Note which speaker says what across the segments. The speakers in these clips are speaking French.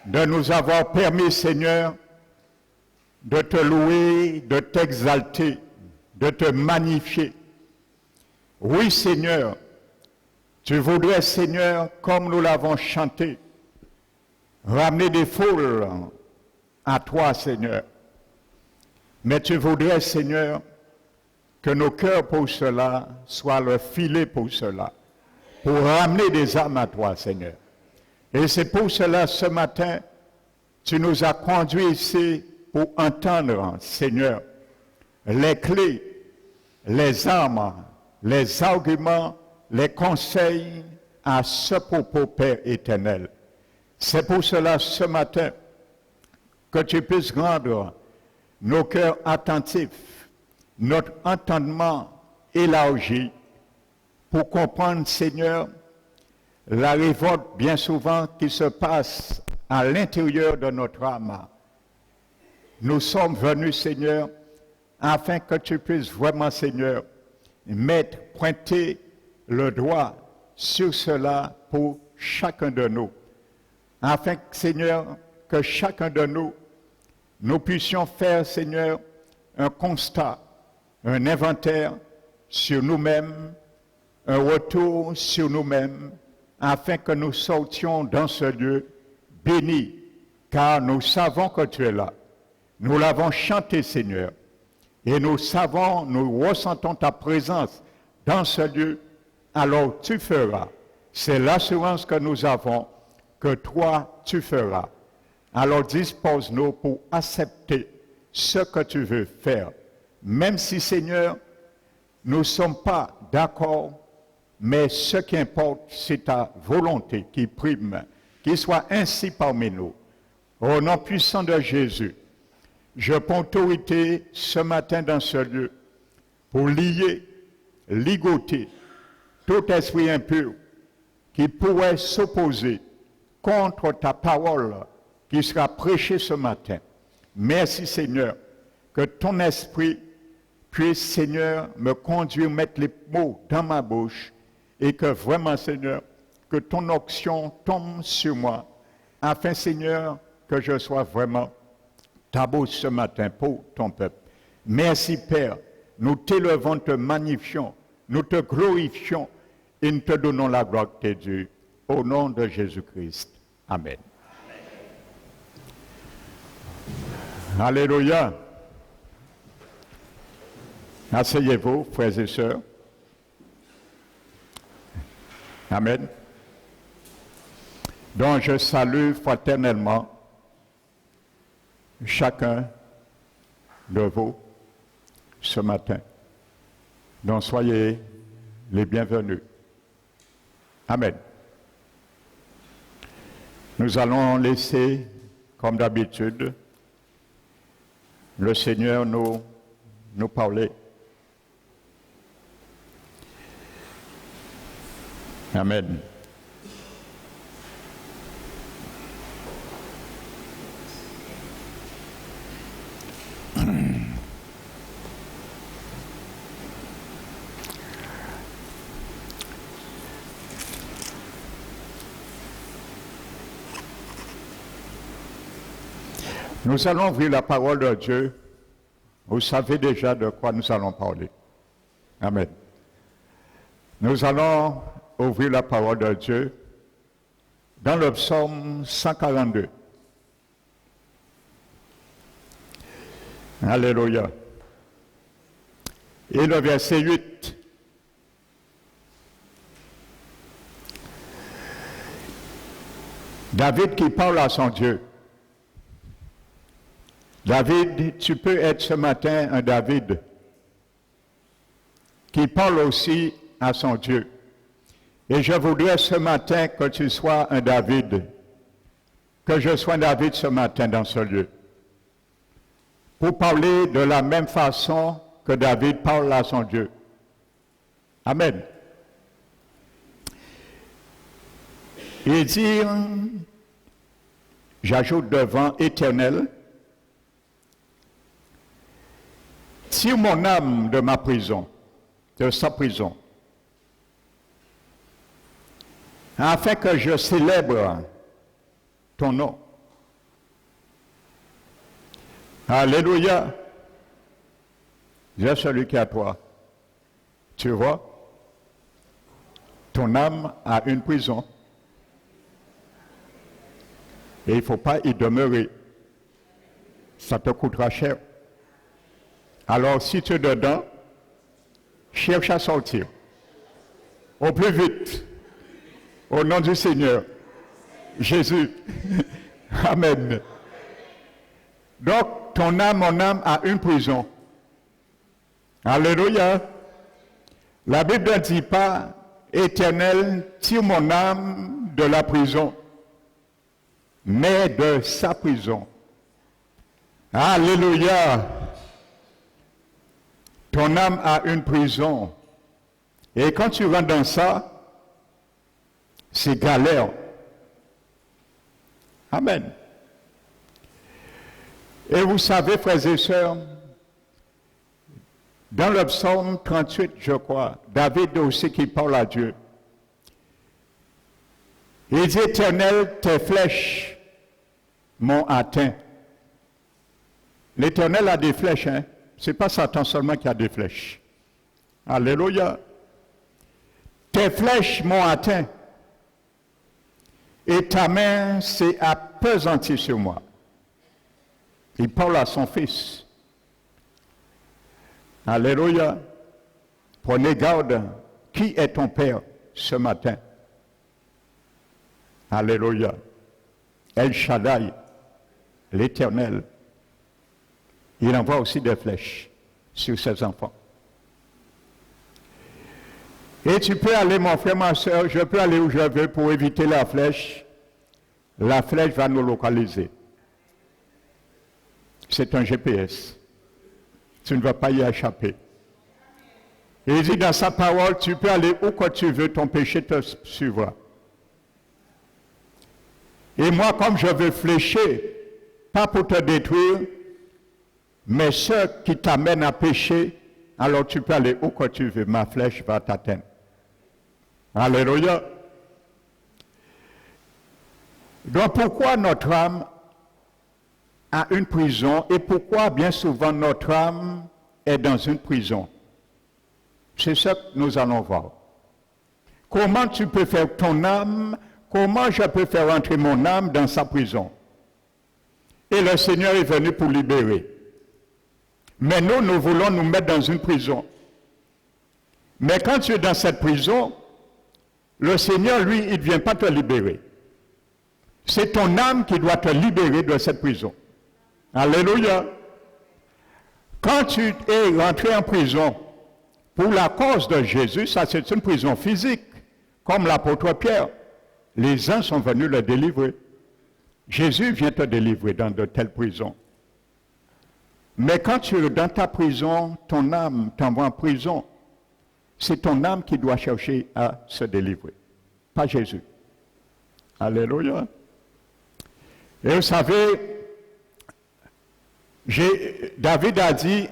Speaker 1: de nous avoir permis, Seigneur, de te louer, de t'exalter, de te magnifier. Oui, Seigneur, tu voudrais, Seigneur, comme nous l'avons chanté, ramener des foules à toi, Seigneur. Mais tu voudrais, Seigneur, que nos cœurs pour cela soient le filet pour cela, pour ramener des âmes à toi, Seigneur. Et c'est pour cela, ce matin, tu nous as conduits ici pour entendre, Seigneur, les clés, les armes, les arguments, les conseils à ce propos, Père éternel. C'est pour cela, ce matin, que tu puisses rendre nos cœurs attentifs, notre entendement élargi, pour comprendre, Seigneur, la révolte bien souvent qui se passe à l'intérieur de notre âme. Nous sommes venus, Seigneur, afin que tu puisses vraiment, Seigneur, pointer le doigt sur cela pour chacun de nous. Afin, Seigneur, que chacun de nous, nous puissions faire, Seigneur, un constat, un inventaire sur nous-mêmes, un retour sur nous-mêmes, afin que nous sortions dans ce lieu béni, car nous savons que tu es là. Nous l'avons chanté, Seigneur, et nous savons, nous ressentons ta présence dans ce lieu, alors tu feras. C'est l'assurance que nous avons, que toi, tu feras. Alors dispose-nous pour accepter ce que tu veux faire. Même si, Seigneur, nous ne sommes pas d'accord, mais ce qui importe, c'est ta volonté qui prime, qu'il soit ainsi parmi nous. Au nom puissant de Jésus, je prends autorité ce matin dans ce lieu pour lier, ligoter tout esprit impur qui pourrait s'opposer contre ta parole qui sera prêchée ce matin. Merci, Seigneur, que ton esprit puisse, Seigneur, me conduire, mettre les mots dans ma bouche et que vraiment, Seigneur, que ton onction tombe sur moi afin, Seigneur, que je sois vraiment ta bouche ce matin pour ton peuple. Merci, Père. Nous t'élevons, te magnifions, nous te glorifions et nous te donnons la gloire que t'es due. Au nom de Jésus-Christ. Amen. Alléluia. Asseyez-vous, frères et sœurs. Amen. Donc je salue fraternellement chacun de vous ce matin. Donc soyez les bienvenus. Amen. Nous allons laisser, comme d'habitude, le Seigneur nous parler. Amen. Nous allons ouvrir la parole de Dieu. Vous savez déjà de quoi nous allons parler. Amen. Nous allons ouvrir la parole de Dieu dans le psaume 142. Alléluia. Et le verset 8. David qui parle à son Dieu. David, tu peux être ce matin un David qui parle aussi à son Dieu. Et je voudrais ce matin que tu sois un David, que je sois un David ce matin dans ce lieu, pour parler de la même façon que David parle à son Dieu. Amen. Et dire, j'ajoute devant éternel, tire mon âme de ma prison, de sa prison, afin que je célèbre ton nom. Alléluia. J'ai celui qui est à toi. Tu vois, ton âme a une prison. Et il ne faut pas y demeurer. Ça te coûtera cher. Alors, si tu es dedans, cherche à sortir. Au plus vite. Au nom du Seigneur. Jésus. Amen. Donc, ton âme, mon âme, a une prison. Alléluia. La Bible ne dit pas, Éternel, tire mon âme de la prison, mais de sa prison. Alléluia. Ton âme a une prison. Et quand tu rentres dans ça, c'est galère. Amen. Et vous savez, frères et sœurs, dans le psaume 38, je crois, David aussi qui parle à Dieu. Il dit, Éternel, tes flèches m'ont atteint. L'Éternel a des flèches, hein? Ce n'est pas Satan seulement qui a des flèches. Alléluia. Tes flèches m'ont atteint. Et ta main s'est appesantie sur moi. Il parle à son fils. Alléluia. Prenez garde. Qui est ton père ce matin? Alléluia. El Shaddai, l'Éternel. Il envoie aussi des flèches sur ses enfants. Et tu peux aller, mon frère, ma soeur, je peux aller où je veux pour éviter la flèche. La flèche va nous localiser. C'est un GPS. Tu ne vas pas y échapper. Et il dit dans sa parole, tu peux aller où que tu veux, ton péché te suivra. Et moi, comme je veux flécher, pas pour te détruire, mais ceux qui t'amènent à pécher, alors tu peux aller où que tu veux, ma flèche va t'atteindre. Alléluia. Donc pourquoi notre âme a une prison et pourquoi bien souvent notre âme est dans une prison? C'est ce que nous allons voir. Comment tu peux faire ton âme, comment je peux faire entrer mon âme dans sa prison? Et le Seigneur est venu pour libérer. Mais nous voulons nous mettre dans une prison. Mais quand tu es dans cette prison, le Seigneur, lui, il ne vient pas te libérer. C'est ton âme qui doit te libérer de cette prison. Alléluia. Quand tu es rentré en prison pour la cause de Jésus, ça c'est une prison physique, comme l'apôtre Pierre. Les uns sont venus le délivrer. Jésus vient te délivrer dans de telles prisons. Mais quand tu es dans ta prison, ton âme t'envoie en prison. C'est ton âme qui doit chercher à se délivrer, pas Jésus. Alléluia. Et vous savez, David a dit,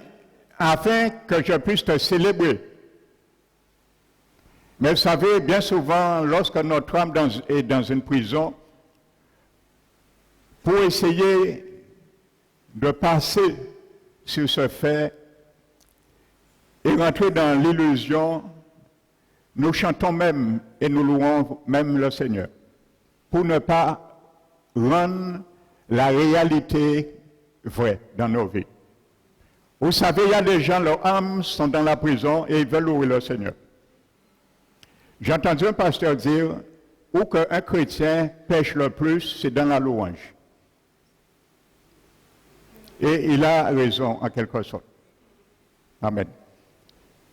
Speaker 1: afin que je puisse te célébrer. Mais vous savez, bien souvent, lorsque notre âme est dans une prison, pour essayer de passer sur ce fait et rentrer dans l'illusion, nous chantons même et nous louons même le Seigneur pour ne pas rendre la réalité vraie dans nos vies. Vous savez, il y a des gens, leurs âmes sont dans la prison et ils veulent louer le Seigneur. J'ai entendu un pasteur dire, où qu'un chrétien pêche le plus, c'est dans la louange. Et il a raison en quelque sorte. Amen.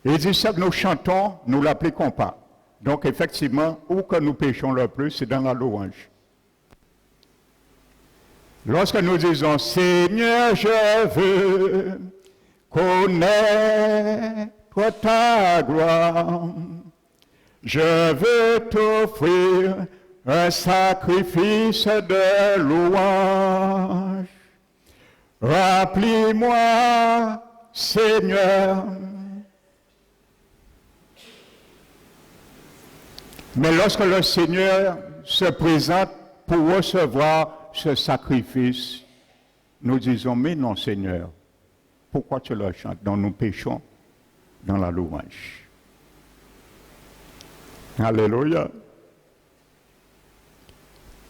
Speaker 1: Et il dit, ça que nous chantons, nous ne l'appliquons pas. Donc effectivement, où que nous péchons le plus, c'est dans la louange. Lorsque nous disons, Seigneur, je veux connaître ta gloire, je veux t'offrir un sacrifice de louange. Remplis-moi, Seigneur. Mais lorsque le Seigneur se présente pour recevoir ce sacrifice, nous disons, mais non Seigneur, pourquoi tu le chantes? Donc nous péchons dans la louange. Alléluia.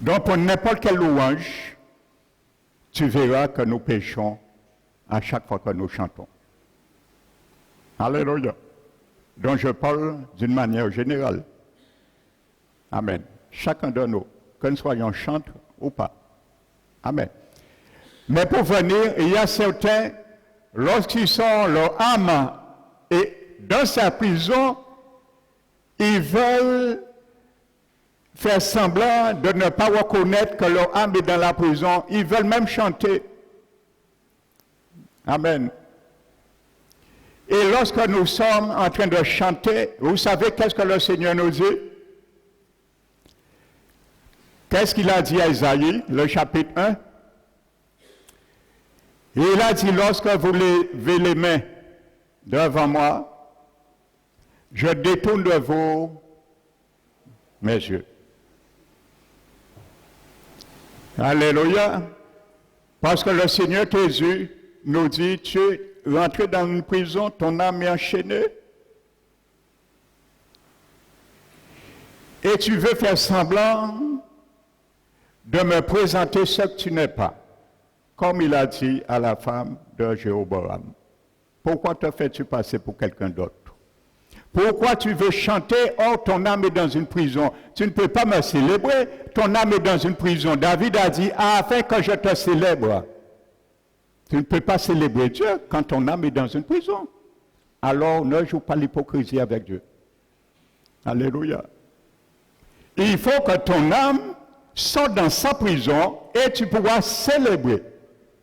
Speaker 1: Donc pour n'importe quelle louange, tu verras que nous péchons à chaque fois que nous chantons. Alléluia. Donc je parle d'une manière générale. Amen. Chacun de nous, que nous soyons chantres ou pas. Amen. Mais pour venir, il y a certains, lorsqu'ils sont leur âme et dans sa prison, ils veulent faire semblant de ne pas reconnaître que leur âme est dans la prison. Ils veulent même chanter. Amen. Et lorsque nous sommes en train de chanter, vous savez qu'est-ce que le Seigneur nous dit? Qu'est-ce qu'il a dit à Isaïe, le chapitre 1? Il a dit, lorsque vous levez les mains devant moi, je détourne de vous mes yeux. Alléluia. Parce que le Seigneur Jésus nous dit, tu es rentré dans une prison, ton âme est enchaînée. Et tu veux faire semblant de me présenter ce que tu n'es pas. Comme il a dit à la femme de Jéroboam. Pourquoi te fais-tu passer pour quelqu'un d'autre? Pourquoi tu veux chanter? Oh, ton âme est dans une prison. Tu ne peux pas me célébrer. Ton âme est dans une prison. David a dit, afin que je te célèbre. Tu ne peux pas célébrer Dieu quand ton âme est dans une prison. Alors, ne joue pas l'hypocrisie avec Dieu. Alléluia. Il faut que ton âme sorte dans sa prison et tu pourras célébrer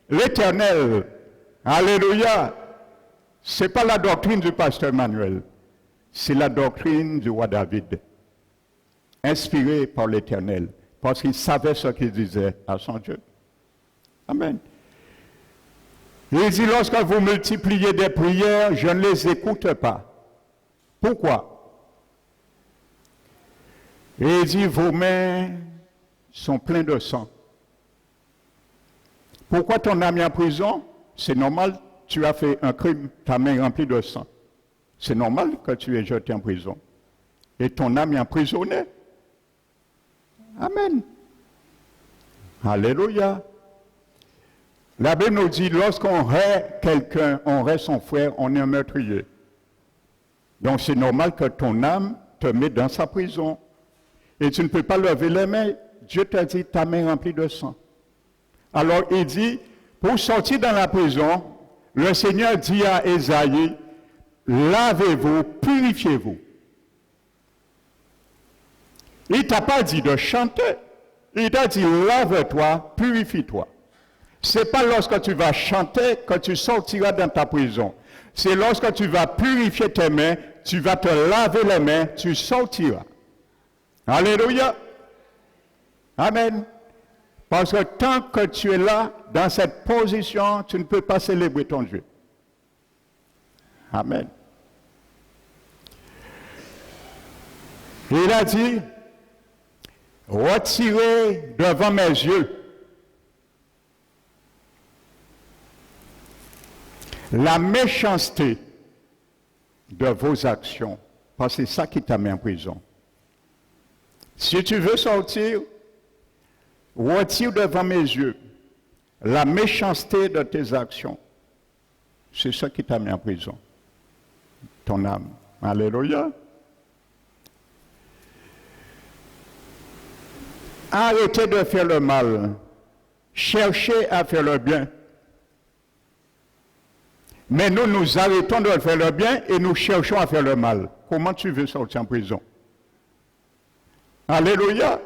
Speaker 1: l'Éternel. Alléluia. Ce n'est pas la doctrine du pasteur Manuel. C'est la doctrine du roi David, inspirée par l'Éternel, parce qu'il savait ce qu'il disait à son Dieu. Amen. Il dit, lorsque vous multipliez des prières, je ne les écoute pas. Pourquoi? Et il dit, vos mains sont pleines de sang. Pourquoi ton âme est en prison? C'est normal, tu as fait un crime, ta main est remplie de sang. C'est normal que tu aies jeté en prison. Et ton âme est emprisonnée. Amen. Alléluia. La Bible nous dit, lorsqu'on hait quelqu'un, on hait son frère, on est un meurtrier. Donc c'est normal que ton âme te mette dans sa prison. Et tu ne peux pas lever les mains. Dieu t'a dit, ta main remplie de sang. Alors il dit, pour sortir dans la prison, le Seigneur dit à Isaïe, lavez-vous, purifiez-vous. Il ne t'a pas dit de chanter. Il t'a dit, lave-toi, purifie-toi. Ce n'est pas lorsque tu vas chanter que tu sortiras dans ta prison. C'est lorsque tu vas purifier tes mains, tu vas te laver les mains, tu sortiras. Alléluia. Amen. Parce que tant que tu es là, dans cette position, tu ne peux pas célébrer ton Dieu. Amen. Il a dit, retirez devant mes yeux la méchanceté de vos actions, parce que c'est ça qui t'a mis en prison. Si tu veux sortir, retire devant mes yeux la méchanceté de tes actions. C'est ça qui t'a mis en prison. Ton âme. Alléluia. Arrêtez de faire le mal. Cherchez à faire le bien. Mais nous arrêtons de faire le bien et nous cherchons à faire le mal. Comment tu veux sortir en prison? Alléluia.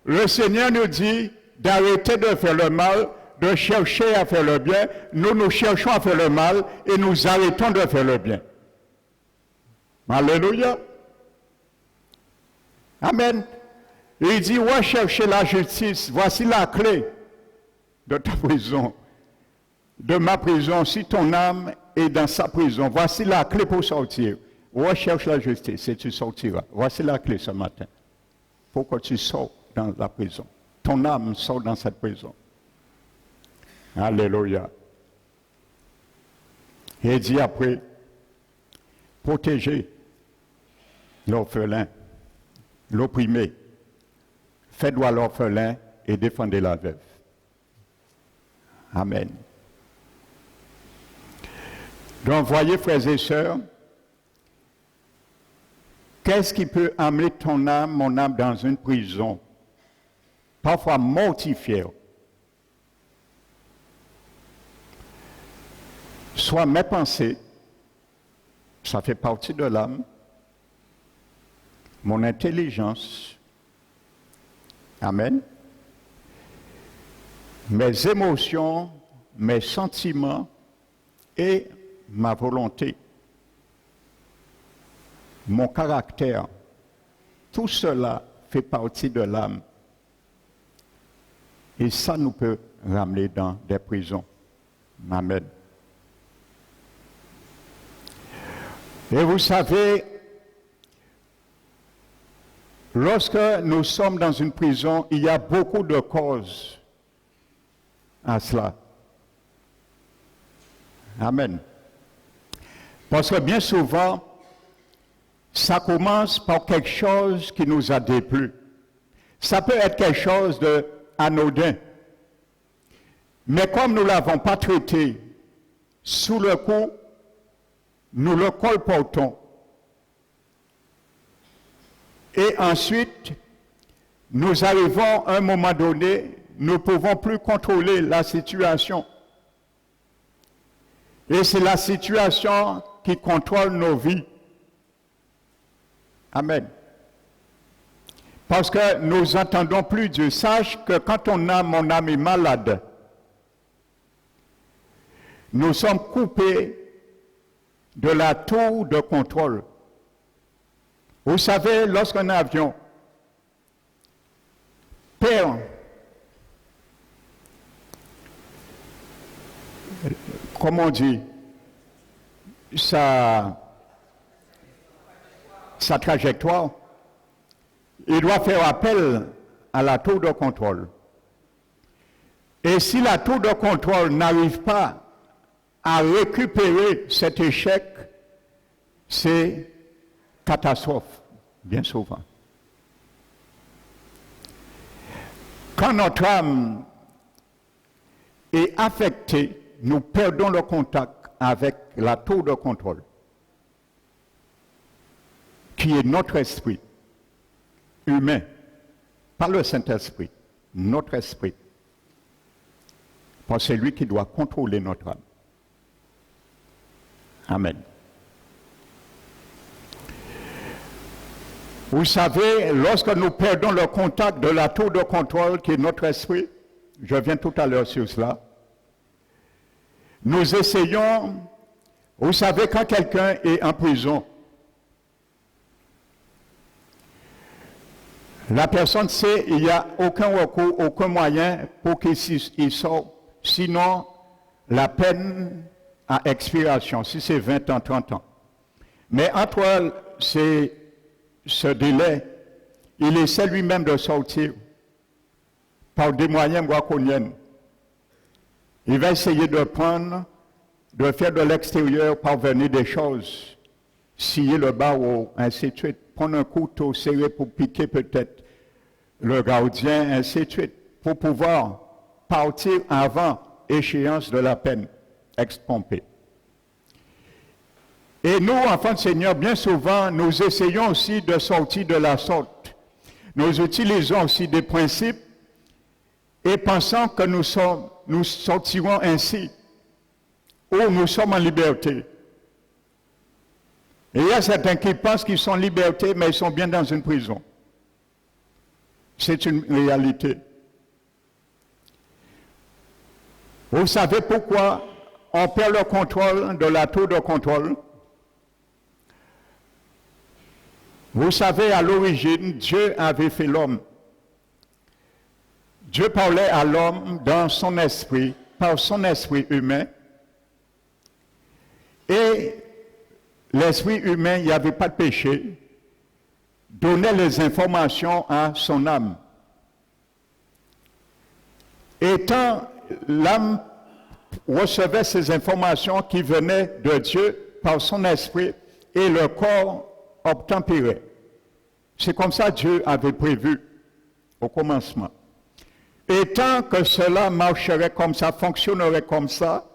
Speaker 1: Le Seigneur nous dit d'arrêter de faire le mal, de chercher à faire le bien. Nous cherchons à faire le mal et nous arrêtons de faire le bien. Alléluia. Amen. Il dit, recherchez la justice. Voici la clé de ta prison. De ma prison, si ton âme est dans sa prison, voici la clé pour sortir. Recherche la justice et tu sortiras. Voici la clé ce matin. Pour que tu sortes dans la prison. ton âme sort dans cette prison. Alléluia. Et il dit après, protégez l'orphelin, l'opprimé, faites droit à l'orphelin et défendez la veuve. Amen. Donc, voyez, frères et sœurs, qu'est-ce qui peut amener ton âme, mon âme, dans une prison, parfois mortifiée? Soit mes pensées, ça fait partie de l'âme, mon intelligence, amen, mes émotions, mes sentiments et ma volonté, mon caractère, tout cela fait partie de l'âme. Et ça nous peut ramener dans des prisons. Amen. Et vous savez, lorsque nous sommes dans une prison, il y a beaucoup de causes à cela. Amen. Parce que bien souvent, ça commence par quelque chose qui nous a déplu. Ça peut être quelque chose d'anodin. Mais comme nous ne l'avons pas traité, sous le coup, nous le colportons. Et ensuite, nous arrivons à un moment donné, nous ne pouvons plus contrôler la situation. Et c'est la situation qui contrôle nos vies. Amen. Parce que nous n'entendons plus Dieu. Sache que quand mon âme est malade, nous sommes coupés de la tour de contrôle. Vous savez, lorsqu'un avion perd, comment on dit, sa trajectoire, il doit faire appel à la tour de contrôle. Et si la tour de contrôle n'arrive pas à récupérer cet échec, c'est catastrophe, bien souvent. Quand notre âme est affectée, nous perdons le contact avec la tour de contrôle, qui est notre esprit humain, pas le Saint-Esprit, notre esprit. Parce que c'est lui qui doit contrôler notre âme. Amen. Vous savez, lorsque nous perdons le contact de la tour de contrôle qui est notre esprit, je viens tout à l'heure sur cela, nous essayons, vous savez, quand quelqu'un est en prison, la personne sait qu'il n'y a aucun recours, aucun moyen pour qu'il sorte, sinon la peine à expiration, si c'est 20 ans, 30 ans. Mais entre ce délai, il essaie lui-même de sortir par des moyens draconiens. Il va essayer de faire de l'extérieur parvenir des choses, scier le barreau, ainsi de suite, prendre un couteau serré pour piquer peut-être le gardien, ainsi de suite, pour pouvoir partir avant échéance de la peine expompée. Et nous, enfants du Seigneur, bien souvent, nous essayons aussi de sortir de la sorte. Nous utilisons aussi des principes et pensons que nous sortirons ainsi, ou nous sommes en liberté. Et il y a certains qui pensent qu'ils sont en liberté, mais ils sont bien dans une prison. C'est une réalité. Vous savez pourquoi on perd le contrôle de la tour de contrôle? Vous savez, à l'origine, Dieu avait fait l'homme. Dieu parlait à l'homme dans son esprit, par son esprit humain. Et l'esprit humain, il n'y avait pas de péché, donnait les informations à son âme. étant l'âme recevait ces informations qui venaient de Dieu par son esprit et le corps obtempérait. C'est comme ça que Dieu avait prévu au commencement. Et tant que cela marcherait comme ça, fonctionnerait comme ça,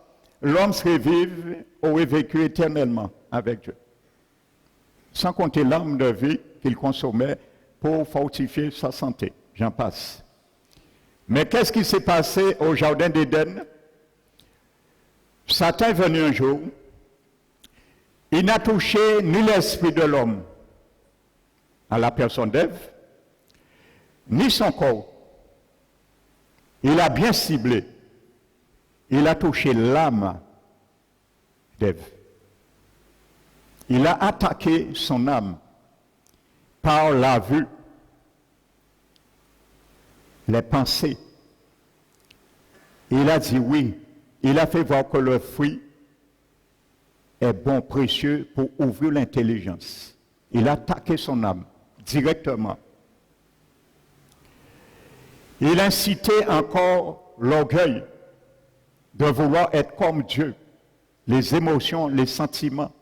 Speaker 1: l'homme serait vivre, aurait vécu éternellement avec Dieu. Sans compter l'âme de vie qu'il consommait pour fortifier sa santé. J'en passe. Mais qu'est-ce qui s'est passé au jardin d'Éden? Satan est venu un jour, il n'a touché ni l'esprit de l'homme à la personne d'Ève, ni son corps. Il a bien ciblé. Il a touché l'âme d'Ève. Il a attaqué son âme par la vue, les pensées. Il a dit oui. Il a fait voir que le fruit est bon, précieux pour ouvrir l'intelligence. Il a attaqué son âme directement. Il incitait encore l'orgueil de vouloir être comme Dieu, les émotions, les sentiments.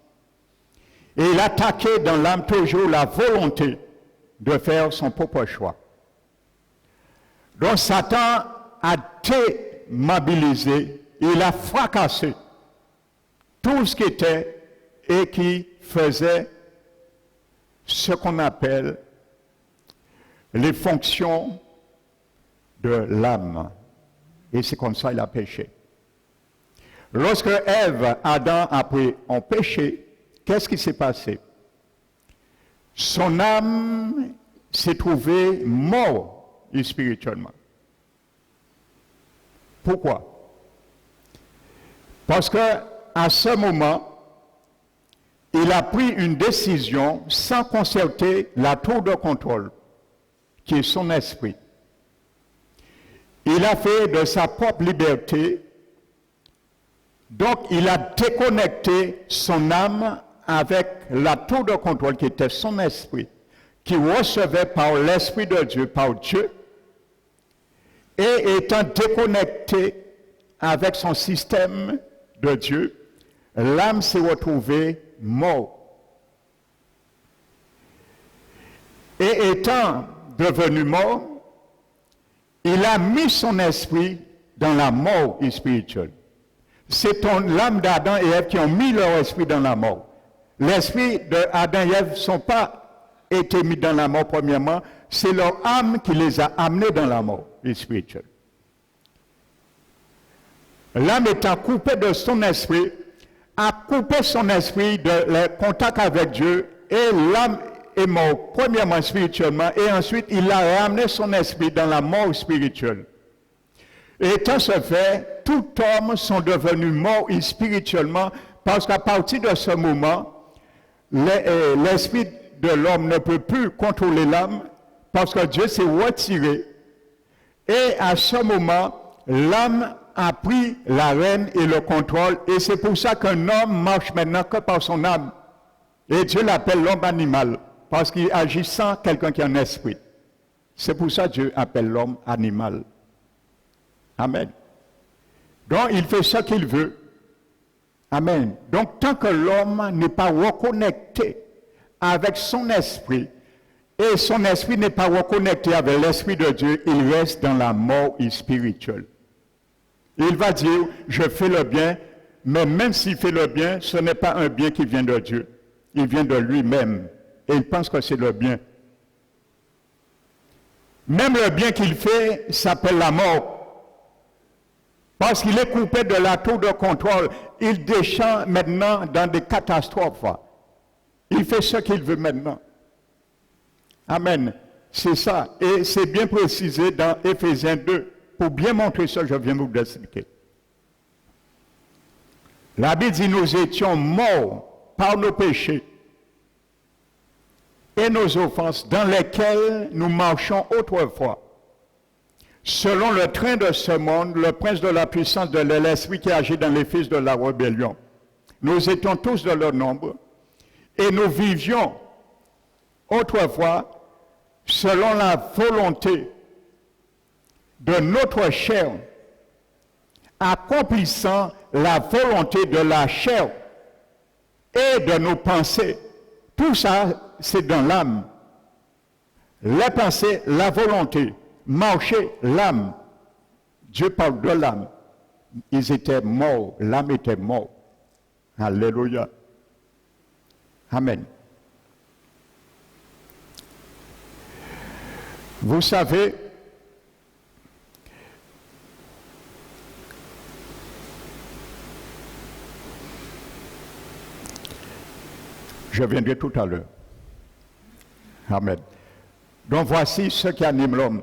Speaker 1: Et il attaquait dans l'âme toujours la volonté de faire son propre choix. Donc Satan a démobilisé, il a fracassé tout ce qui était et qui faisait ce qu'on appelle les fonctions de l'âme. Et c'est comme ça qu'il a péché. Lorsque Ève, Adam, après, ont péché, qu'est-ce qui s'est passé? Son âme s'est trouvée morte spirituellement. Pourquoi? Parce qu'à ce moment, il a pris une décision sans consulter la tour de contrôle, qui est son esprit. Il a fait de sa propre liberté, donc il a déconnecté son âme avec la tour de contrôle qui était son esprit, qui recevait par l'Esprit de Dieu, par Dieu, et étant déconnecté avec son système de Dieu, l'âme s'est retrouvée morte. Et étant devenu mort, il a mis son esprit dans la mort spirituelle. C'est l'âme d'Adam et Ève qui ont mis leur esprit dans la mort. L'esprit d'Adam et Ève ne sont pas été mis dans la mort premièrement, c'est leur âme qui les a amenés dans la mort spirituelle. L'âme étant coupée de son esprit, a coupé son esprit de le contact avec Dieu et l'âme est morte premièrement spirituellement et ensuite il a ramené son esprit dans la mort spirituelle. Et étant ce fait, tout homme sont devenus morts spirituellement parce qu'à partir de ce moment, l'esprit de l'homme ne peut plus contrôler l'âme parce que Dieu s'est retiré. Et à ce moment, l'âme a pris la règne et le contrôle. Et c'est pour ça qu'un homme marche maintenant que par son âme. Et Dieu l'appelle l'homme animal parce qu'il agit sans quelqu'un qui a un esprit. C'est pour ça que Dieu appelle l'homme animal. Amen. Donc, il fait ce qu'il veut. Amen. Donc, tant que l'homme n'est pas reconnecté avec son esprit, et son esprit n'est pas reconnecté avec l'esprit de Dieu, il reste dans la mort spirituelle. Il va dire, je fais le bien, mais même s'il fait le bien, ce n'est pas un bien qui vient de Dieu. Il vient de lui-même. Et il pense que c'est le bien. Même le bien qu'il fait s'appelle la mort. Parce qu'il est coupé de la tour de contrôle. Il descend maintenant dans des catastrophes. Il fait ce qu'il veut maintenant. Amen. C'est ça. Et c'est bien précisé dans Éphésiens 2. Pour bien montrer ça, je viens vous l'expliquer. La Bible dit, nous étions morts par nos péchés et nos offenses dans lesquelles nous marchions autrefois. Selon le train de ce monde, le prince de la puissance de l'esprit qui agit dans les fils de la rébellion. Nous étions tous de leur nombre et nous vivions autrefois selon la volonté de notre chair accomplissant la volonté de la chair et de nos pensées. Tout ça, c'est dans l'âme. Les pensées, la volonté, marcher, l'âme. Dieu parle de l'âme. Ils étaient morts, l'âme était morte. Alléluia. Amen. Vous savez, je viendrai tout à l'heure. Amen. Donc voici ce qui anime l'homme.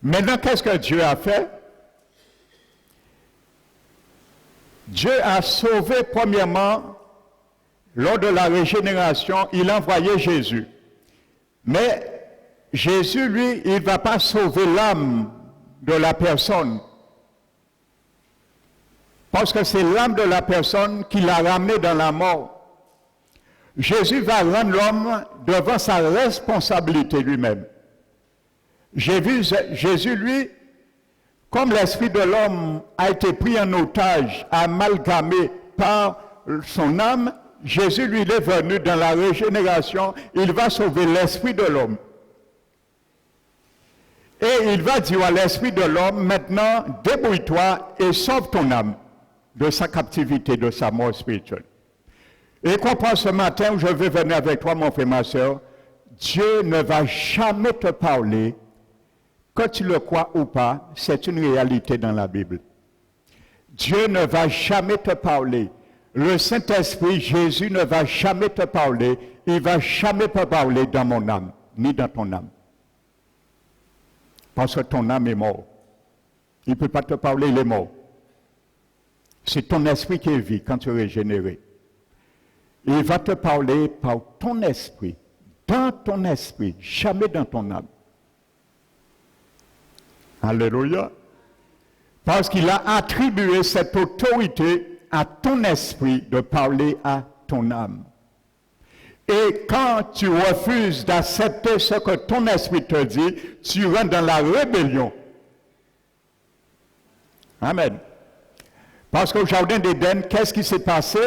Speaker 1: Maintenant, qu'est-ce que Dieu a fait? Dieu a sauvé premièrement, lors de la régénération, il a envoyé Jésus. Mais Jésus, lui, il ne va pas sauver l'âme de la personne. Parce que c'est l'âme de la personne qui l'a ramené dans la mort. Jésus va rendre l'homme devant sa responsabilité lui-même. Jésus, lui, comme l'esprit de l'homme a été pris en otage, amalgamé par son âme, Jésus, lui, il est venu dans la régénération, il va sauver l'esprit de l'homme. Et il va dire à l'esprit de l'homme, maintenant, débrouille-toi et sauve ton âme de sa captivité, de sa mort spirituelle. Et comprends ce matin où je vais venir avec toi, mon frère, ma soeur, Dieu ne va jamais te parler, que tu le crois ou pas, c'est une réalité dans la Bible. Dieu ne va jamais te parler. Le Saint-Esprit, Jésus ne va jamais te parler. Il ne va jamais te parler dans mon âme, ni dans ton âme. Parce que ton âme est morte. Il ne peut pas te parler, il est mort. C'est ton esprit qui est vie quand tu es régénéré. Il va te parler par ton esprit, dans ton esprit, jamais dans ton âme. Alléluia. Parce qu'il a attribué cette autorité à ton esprit de parler à ton âme. Et quand tu refuses d'accepter ce que ton esprit te dit, tu rentres dans la rébellion. Amen. Parce qu'au jardin d'Éden, qu'est-ce qui s'est passé?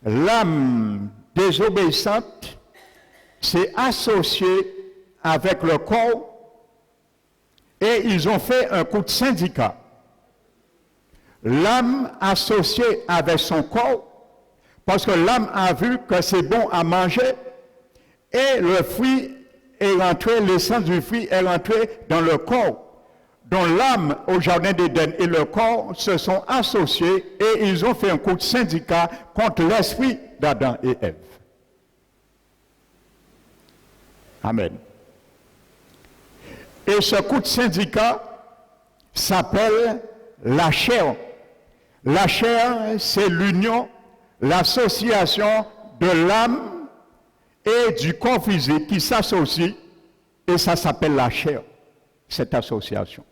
Speaker 1: L'âme désobéissante s'est associée avec le corps et ils ont fait un coup de syndicat. L'âme associée avec son corps, parce que l'âme a vu que c'est bon à manger et le fruit est rentré, l'essence du fruit est rentrée dans le corps. Donc l'âme au jardin d'Éden et le corps se sont associés et ils ont fait un coup de syndicat contre l'esprit d'Adam et Ève. Amen. Et ce coup de syndicat s'appelle la chair. La chair, c'est l'union, l'association de l'âme et du corps physique qui s'associent et ça s'appelle la chair, cette association.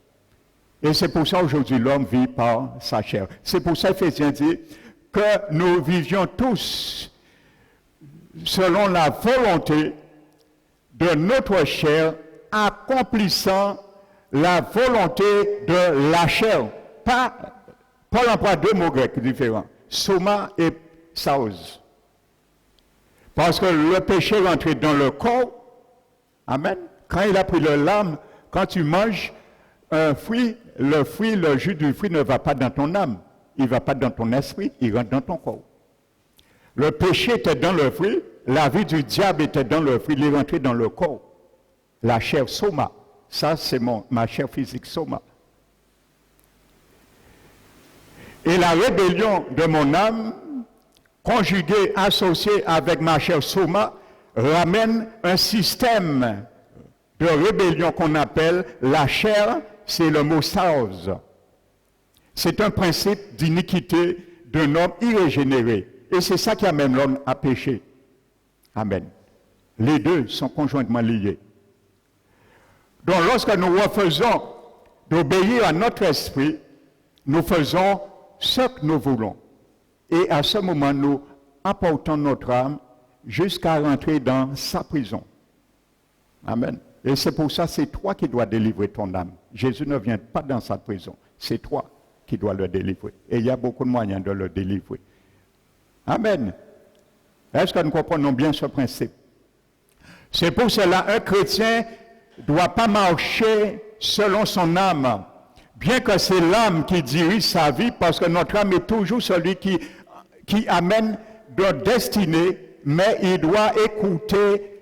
Speaker 1: Et c'est pour ça aujourd'hui l'homme vit par sa chair. C'est pour ça Éphésiens dit que nous vivions tous selon la volonté de notre chair, accomplissant la volonté de la chair. Paul emploie deux mots grecs différents, soma et saos. Parce que le péché est rentré dans le corps. Amen. Quand il a pris l'âme, quand tu manges un fruit, le jus du fruit ne va pas dans ton âme, il ne va pas dans ton esprit, il rentre dans ton corps. Le péché était dans le fruit, la vie du diable était dans le fruit, il est rentré dans le corps. La chair soma, ça c'est ma chair physique soma. Et la rébellion de mon âme, conjuguée, associée avec ma chair soma, ramène un système de rébellion qu'on appelle la chair, c'est le mot saos. C'est un principe d'iniquité d'un homme irrégénéré. Et c'est ça qui amène l'homme à pécher. Amen. Les deux sont conjointement liés. Donc lorsque nous refusons d'obéir à notre esprit, nous faisons ce que nous voulons. Et à ce moment, nous apportons notre âme jusqu'à rentrer dans sa prison. Amen. Et c'est pour ça, c'est toi qui dois délivrer ton âme. Jésus ne vient pas dans sa prison. C'est toi qui dois le délivrer. Et il y a beaucoup de moyens de le délivrer. Amen. Est-ce que nous comprenons bien ce principe? C'est pour cela un chrétien ne doit pas marcher selon son âme. Bien que c'est l'âme qui dirige sa vie, parce que notre âme est toujours celui qui amène de destinée, mais il doit écouter,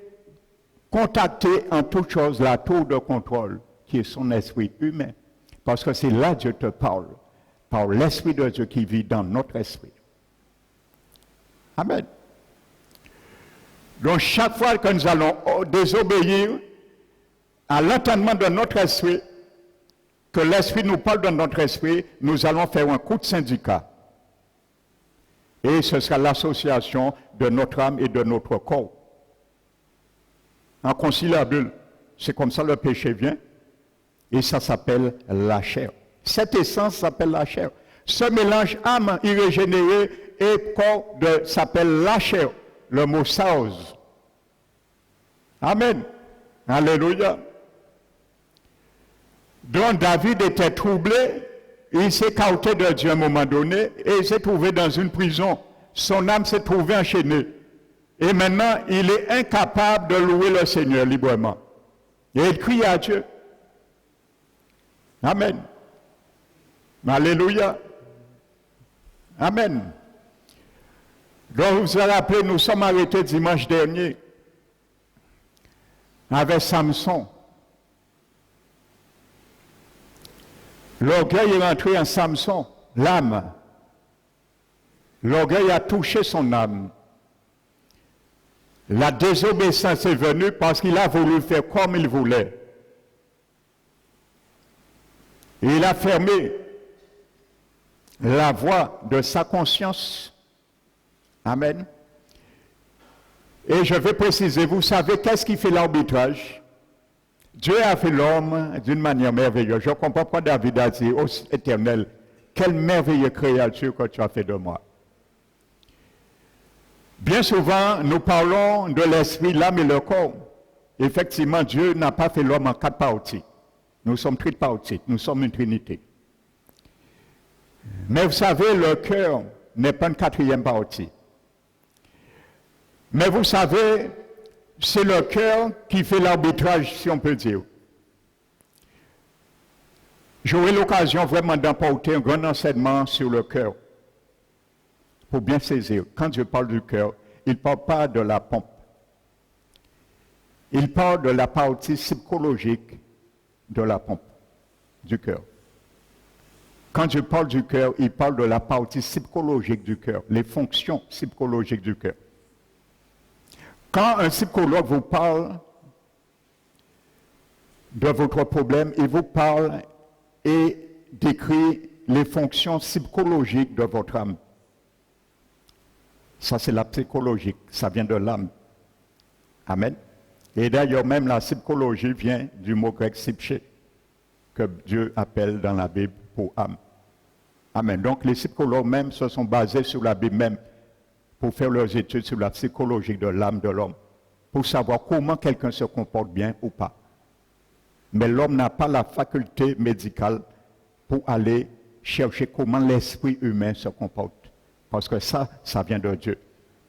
Speaker 1: contacter en toute chose la tour de contrôle, qui est son esprit humain. Parce que c'est là que Dieu te parle, par l'Esprit de Dieu qui vit dans notre esprit. Amen. Donc chaque fois que nous allons désobéir à l'entendement de notre esprit, que l'esprit nous parle dans notre esprit, nous allons faire un coup de syndicat. Et ce sera l'association de notre âme et de notre corps. Inconciliable. C'est comme ça le péché vient. Et ça s'appelle la chair. Cette essence s'appelle la chair. Ce mélange âme irrégénérée et corps s'appelle la chair. Le mot saose. Amen. Alléluia. Donc David était troublé, il s'est écarté de Dieu à un moment donné et il s'est trouvé dans une prison. Son âme s'est trouvée enchaînée. Et maintenant, il est incapable de louer le Seigneur librement. Et il crie à Dieu. Amen. Alléluia. Amen. Donc vous vous rappelez, nous sommes arrêtés dimanche dernier avec Samson. L'orgueil est rentré en Samson, l'âme. L'orgueil a touché son âme. La désobéissance est venue parce qu'il a voulu faire comme il voulait. Et il a fermé la voie de sa conscience. Amen. Et je vais préciser, vous savez qu'est-ce qui fait l'arbitrage? Dieu a fait l'homme d'une manière merveilleuse. Je comprends pourquoi David a dit, ô Éternel, quelle merveilleuse créature que tu as fait de moi. Bien souvent, nous parlons de l'esprit, l'âme et le corps. Effectivement, Dieu n'a pas fait l'homme en 4 parties. Nous sommes tripartites, nous sommes une trinité. Mais vous savez, le cœur n'est pas une 4e partie. Mais vous savez, c'est le cœur qui fait l'arbitrage, si on peut dire. J'aurai l'occasion vraiment d'emporter un grand enseignement sur le cœur. Pour bien saisir, quand Dieu parle du cœur, il ne parle pas de la pompe. Il parle de la partie psychologique de la pompe, du cœur. Quand Dieu parle du cœur, il parle de la partie psychologique du cœur, les fonctions psychologiques du cœur. Quand un psychologue vous parle de votre problème, il vous parle et décrit les fonctions psychologiques de votre âme. Ça, c'est la psychologique, ça vient de l'âme. Amen. Et d'ailleurs, même la psychologie vient du mot grec psyché, que Dieu appelle dans la Bible pour âme. Amen. Donc, les psychologues même se sont basés sur la Bible même pour faire leurs études sur la psychologie de l'âme de l'homme, pour savoir comment quelqu'un se comporte bien ou pas. Mais l'homme n'a pas la faculté médicale pour aller chercher comment l'esprit humain se comporte. Parce que ça vient de Dieu.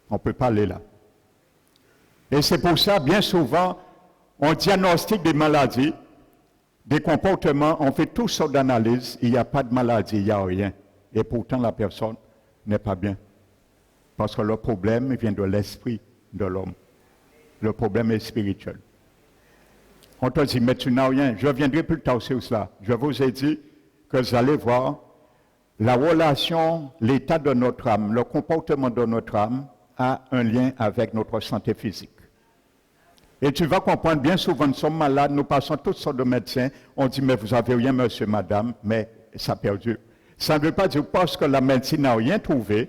Speaker 1: On ne peut pas aller là. Et c'est pour ça, bien souvent, on diagnostique des maladies, des comportements, on fait toutes sortes d'analyses, il n'y a pas de maladie, il n'y a rien. Et pourtant, la personne n'est pas bien. Parce que le problème vient de l'esprit de l'homme. Le problème est spirituel. On te dit, mais tu n'as rien. Je viendrai plus tard sur cela. Je vous ai dit que vous allez voir la relation, l'état de notre âme, le comportement de notre âme a un lien avec notre santé physique. Et tu vas comprendre, bien souvent, nous sommes malades, nous passons toutes sortes de médecins, on dit, mais vous n'avez rien, monsieur, madame, mais ça a perdu. Ça ne veut pas dire, parce que la médecine n'a rien trouvé,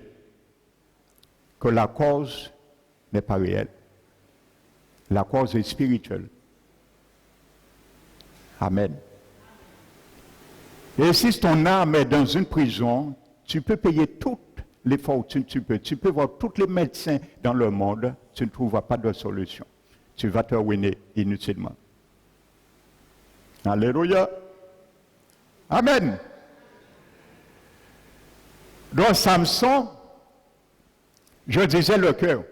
Speaker 1: que la cause n'est pas réelle. La cause est spirituelle. Amen. Et si ton âme est dans une prison, tu peux payer toutes les fortunes que tu peux. Tu peux voir tous les médecins dans le monde, tu ne trouveras pas de solution. Tu vas te ruiner inutilement. Alléluia. Amen. Donc Samson, je disais le cœur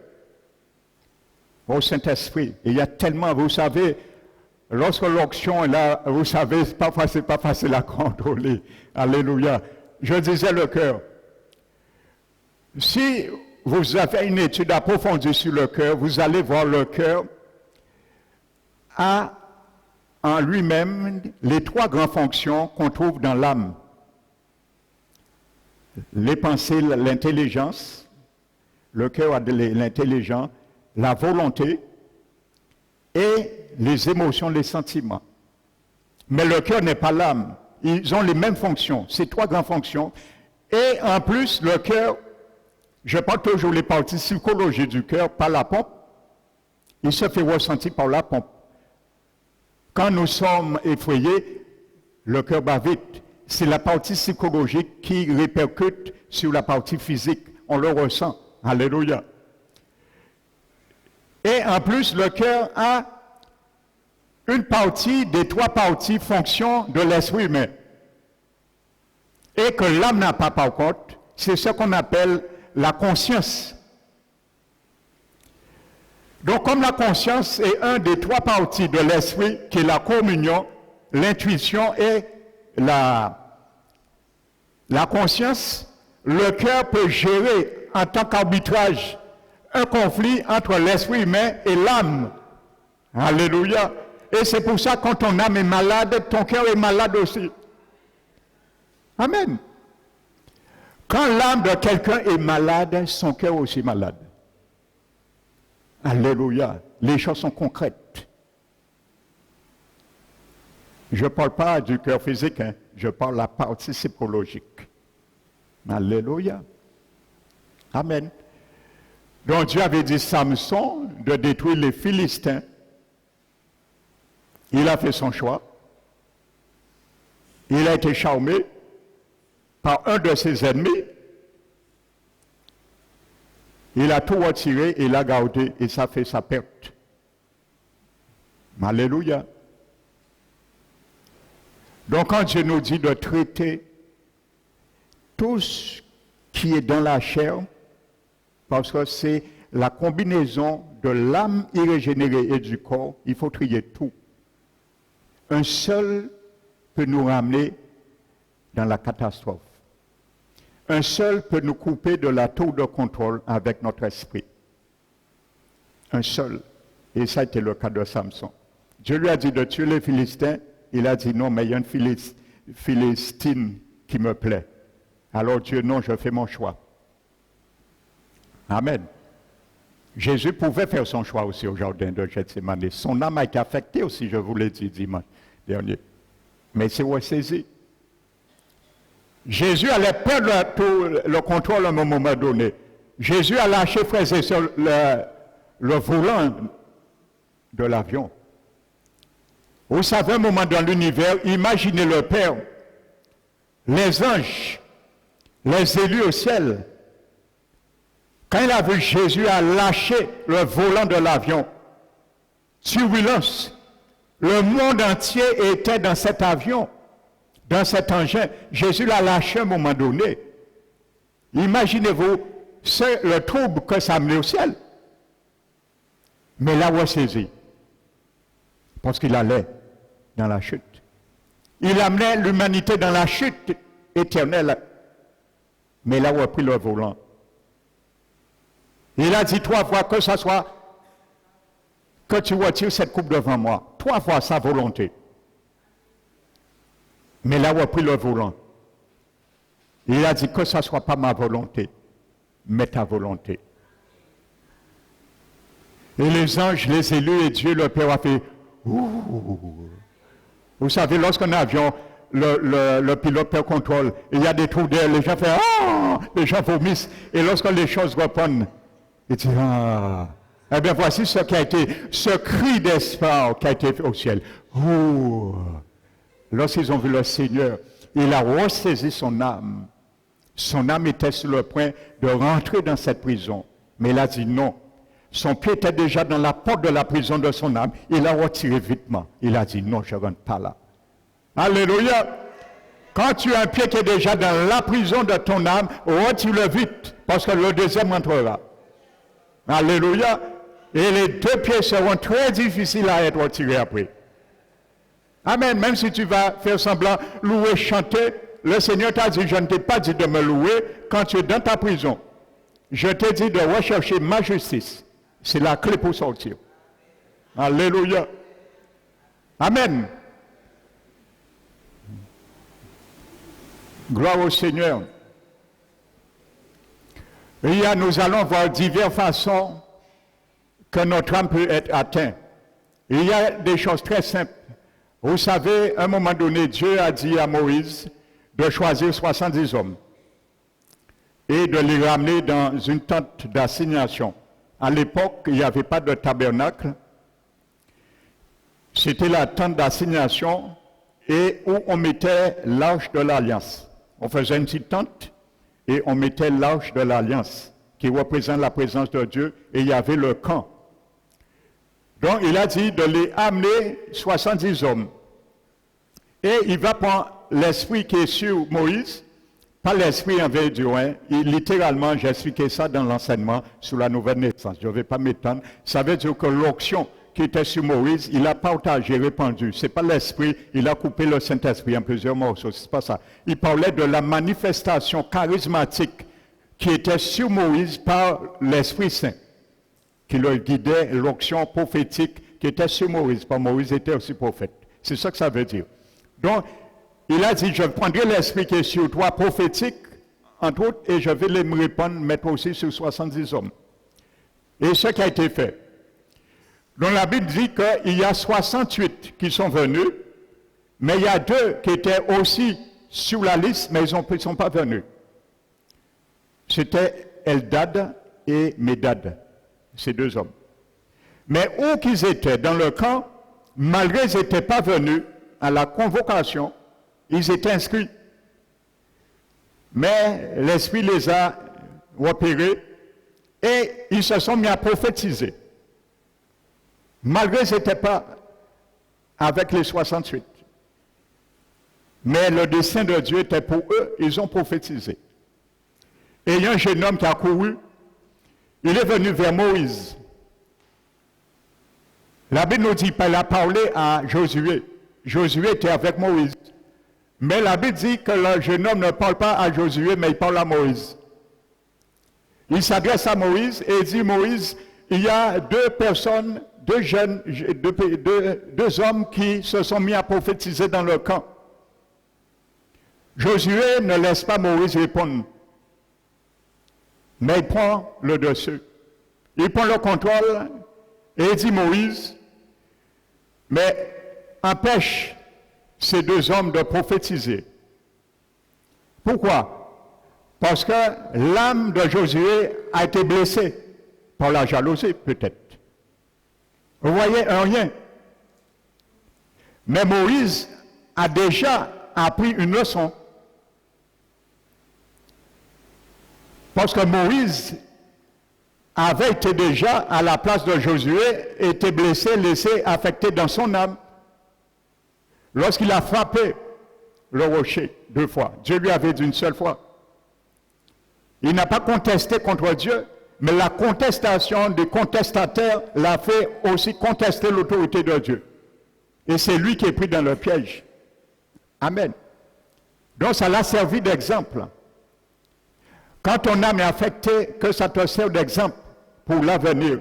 Speaker 1: au Saint-Esprit. Il y a tellement, vous savez, lorsque l'onction est là, vous savez, c'est pas facile à contrôler. Alléluia. Je disais le cœur. Si vous avez une étude approfondie sur le cœur, vous allez voir le cœur a en lui-même les trois grandes fonctions qu'on trouve dans l'âme. Les pensées, l'intelligence, le cœur a de l'intelligence, la volonté et les émotions, les sentiments. Mais le cœur n'est pas l'âme. Ils ont les mêmes fonctions, ces trois grandes fonctions. Et en plus, le cœur, je parle toujours les parties psychologiques du cœur par la pompe. Il se fait ressentir par la pompe. Quand nous sommes effrayés, le cœur bat vite. C'est la partie psychologique qui répercute sur la partie physique. On le ressent. Alléluia. Et en plus, le cœur a une partie des trois parties fonctions de l'esprit humain. Et que l'âme n'a pas par contre, c'est ce qu'on appelle la conscience. Donc, comme la conscience est un des trois parties de l'esprit, qui est la communion, l'intuition et la conscience, le cœur peut gérer en tant qu'arbitrage un conflit entre l'esprit humain et l'âme. Alléluia. Et c'est pour ça que quand ton âme est malade, ton cœur est malade aussi. Amen. Quand l'âme de quelqu'un est malade, son cœur aussi est malade. Alléluia. Les choses sont concrètes. Je ne parle pas du cœur physique, hein. Je parle de la partie psychologique. Alléluia. Amen. Donc Dieu avait dit Samson de détruire les Philistins. Il a fait son choix. Il a été charmé par un de ses ennemis. Il a tout retiré et l'a gardé et ça fait sa perte. Alléluia. Donc quand Dieu nous dit de traiter tout ce qui est dans la chair, parce que c'est la combinaison de l'âme irrégénérée et du corps, il faut trier tout. Un seul peut nous ramener dans la catastrophe. Un seul peut nous couper de la tour de contrôle avec notre esprit. Un seul. Et ça a été le cas de Samson. Dieu lui a dit de tuer les Philistins. Il a dit non, mais il y a une Philistine qui me plaît. Alors Dieu, non, je fais mon choix. Amen. Jésus pouvait faire son choix aussi au jardin de Gethsémani. Son âme a été affectée aussi, je vous l'ai dit dimanche dernier. Mais c'est ressaisi. Jésus allait perdre le contrôle à un moment donné. Jésus a lâché, frères et sœurs, le volant de l'avion. Vous savez, un moment dans l'univers, imaginez le Père, les anges, les élus au ciel. Quand il a vu Jésus a lâché le volant de l'avion, turbulence, le monde entier était dans cet avion, dans cet engin. Jésus l'a lâché à un moment donné. Imaginez-vous le trouble que ça a amené au ciel. Mais là, on saisi. Parce qu'il allait dans la chute. Il amenait l'humanité dans la chute éternelle. Mais là, on a pris le volant. Il a dit 3 fois que ce soit que tu retires cette coupe devant moi. 3 fois sa volonté. Mais là, on a pris le volant. Il a dit que ce ne soit pas ma volonté, mais ta volonté. Et les anges, les élus et Dieu, le Père a fait ouh. Vous savez, lorsqu'un avion, le pilote perd contrôle, il y a des trous d'air, les gens font ah, les gens vomissent. Et lorsque les choses reprennent, il dit ah. Eh bien, voici ce qui a été, ce cri d'espoir qui a été fait au ciel. Ouh. Lorsqu'ils ont vu le Seigneur, il a ressaisi son âme. Son âme était sur le point de rentrer dans cette prison. Mais il a dit non. Son pied était déjà dans la porte de la prison de son âme. Il a retiré vitement. Il a dit non, je ne rentre pas là. Alléluia. Quand tu as un pied qui est déjà dans la prison de ton âme, retire-le vite, parce que le deuxième entrera. Alléluia. Et les deux pieds seront très difficiles à être retirés après. Amen. Même si tu vas faire semblant, louer, chanter, le Seigneur t'a dit, je ne t'ai pas dit de me louer quand tu es dans ta prison. Je t'ai dit de rechercher ma justice. C'est la clé pour sortir. Alléluia. Amen. Gloire au Seigneur. Nous allons voir diverses façons que notre âme peut être atteinte. Il y a des choses très simples. Vous savez, à un moment donné, Dieu a dit à Moïse de choisir 70 hommes et de les ramener dans une tente d'assignation. À l'époque, il n'y avait pas de tabernacle. C'était la tente d'assignation et où on mettait l'arche de l'Alliance. On faisait une petite tente et on mettait l'arche de l'Alliance qui représente la présence de Dieu et il y avait le camp. Donc il a dit de les amener 70 hommes. Et il va prendre l'esprit qui est sur Moïse, pas l'esprit envers Dieu. Littéralement, j'ai expliqué ça dans l'enseignement sur la nouvelle naissance. Je ne vais pas m'étendre. Ça veut dire que l'onction qui était sur Moïse, il a partagé, répandu. Ce n'est pas l'esprit, il a coupé le Saint-Esprit en plusieurs morceaux. Ce n'est pas ça. Il parlait de la manifestation charismatique qui était sur Moïse par l'Esprit Saint, qui le guidait, l'onction prophétique qui était sur Moïse, par Moïse était aussi prophète. C'est ça que ça veut dire. Donc, il a dit, je prendrai l'esprit qui est sur toi, prophétique, entre autres, et je vais les me répandre, mettre aussi sur 70 hommes. Et ce qui a été fait. Donc la Bible dit qu'il y a 68 qui sont venus, mais il y a 2 qui étaient aussi sur la liste, mais ils ne sont pas venus. C'était Eldad et Médad, ces 2 hommes. Mais où qu'ils étaient dans le camp, malgré qu'ils n'étaient pas venus à la convocation, ils étaient inscrits. Mais l'Esprit les a repérés et ils se sont mis à prophétiser. Malgré qu'ils n'étaient pas avec les 68. Mais le dessein de Dieu était pour eux, ils ont prophétisé. Et il y a un jeune homme qui a couru, il est venu vers Moïse. La Bible nous dit qu'il a parlé à Josué. Josué était avec Moïse. Mais la Bible dit que le jeune homme ne parle pas à Josué, mais il parle à Moïse. Il s'adresse à Moïse et il dit, Moïse, il y a 2 personnes, 2 jeunes, 2 hommes qui se sont mis à prophétiser dans le camp. Josué ne laisse pas Moïse répondre. Mais il prend le dessus. Il prend le contrôle et il dit, Moïse, mais empêche ces 2 hommes de prophétiser. Pourquoi? Parce que l'âme de Josué a été blessée par la jalousie, peut-être. Vous voyez, un rien. Mais Moïse a déjà appris une leçon. Parce que Moïse avait été déjà à la place de Josué, était blessé, laissé, affecté dans son âme. Lorsqu'il a frappé le rocher 2 fois, Dieu lui avait dit une seule fois. Il n'a pas contesté contre Dieu, mais la contestation des contestataires l'a fait aussi contester l'autorité de Dieu. Et c'est lui qui est pris dans le piège. Amen. Donc ça l'a servi d'exemple. Quand ton âme est affectée, que ça te sert d'exemple pour l'avenir.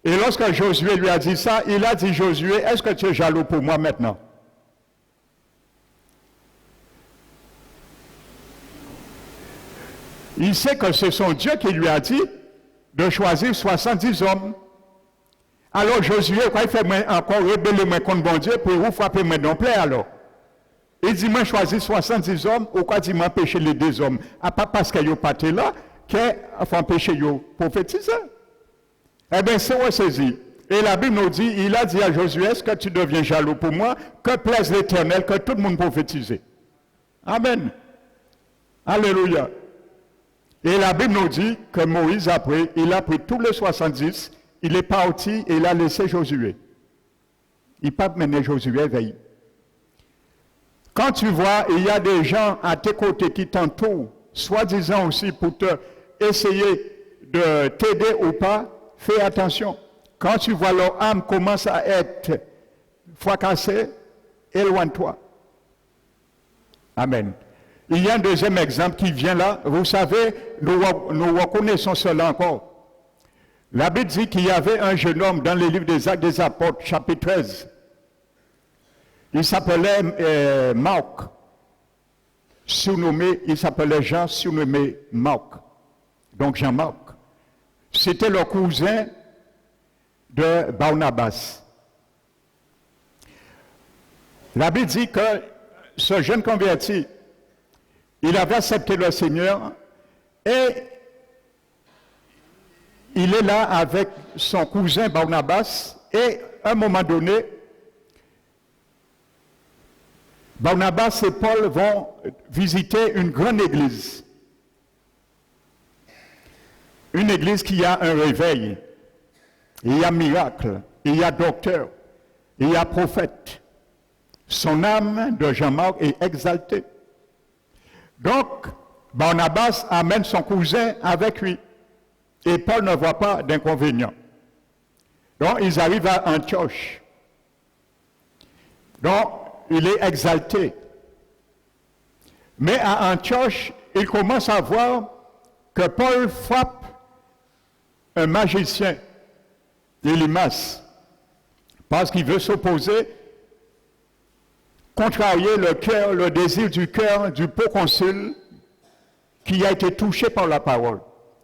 Speaker 1: Et lorsque Josué lui a dit ça, il a dit, Josué, est-ce que tu es jaloux pour moi maintenant? Il sait que c'est son Dieu qui lui a dit de choisir 70 hommes. Alors Josué, quand il fait encore rebeller moi contre bon Dieu, pour vous frapper moi non plaît alors. Il dit, moi choisis 70 hommes, ou quoi dit m'empêcher les 2 hommes? À pas parce qu'il n'y a pas été là, qu'il faut empêcher les prophétiser. Eh bien, c'est ressaisi. Et la Bible nous dit, il a dit à Josué, est-ce que tu deviens jaloux pour moi? Que plaise l'Éternel, que tout le monde prophétise. Amen. Alléluia. Et la Bible nous dit que Moïse, après, il a pris tous les 70, il est parti et il a laissé Josué. Il n'a pas mené Josué veille. Quand tu vois, il y a des gens à tes côtés qui t'entourent, soi-disant aussi pour te essayer de t'aider ou pas, fais attention. Quand tu vois leur âme commence à être fracassée, éloigne-toi. Amen. Il y a un deuxième exemple qui vient là. Vous savez, nous reconnaissons cela encore. La Bible dit qu'il y avait un jeune homme dans les livres des Actes des Apôtres, chapitre 13. Il s'appelait Marc. Surnommé, il s'appelait Jean, surnommé Marc. Donc Jean-Marc. C'était le cousin de Barnabas. La Bible dit que ce jeune converti, il avait accepté le Seigneur et il est là avec son cousin Barnabas et à un moment donné, Barnabas et Paul vont visiter une grande église. Une église qui a un réveil. Il y a miracle, il y a docteur, il y a prophète. Son âme de Jean-Marc est exaltée. Donc, Barnabas amène son cousin avec lui. Et Paul ne voit pas d'inconvénient. Donc, ils arrivent à Antioche. Donc, il est exalté. Mais à Antioche, il commence à voir que Paul frappe un magicien, Élymas, parce qu'il veut s'opposer, contrarier le cœur, le désir du cœur du proconsul qui a été touché par la parole.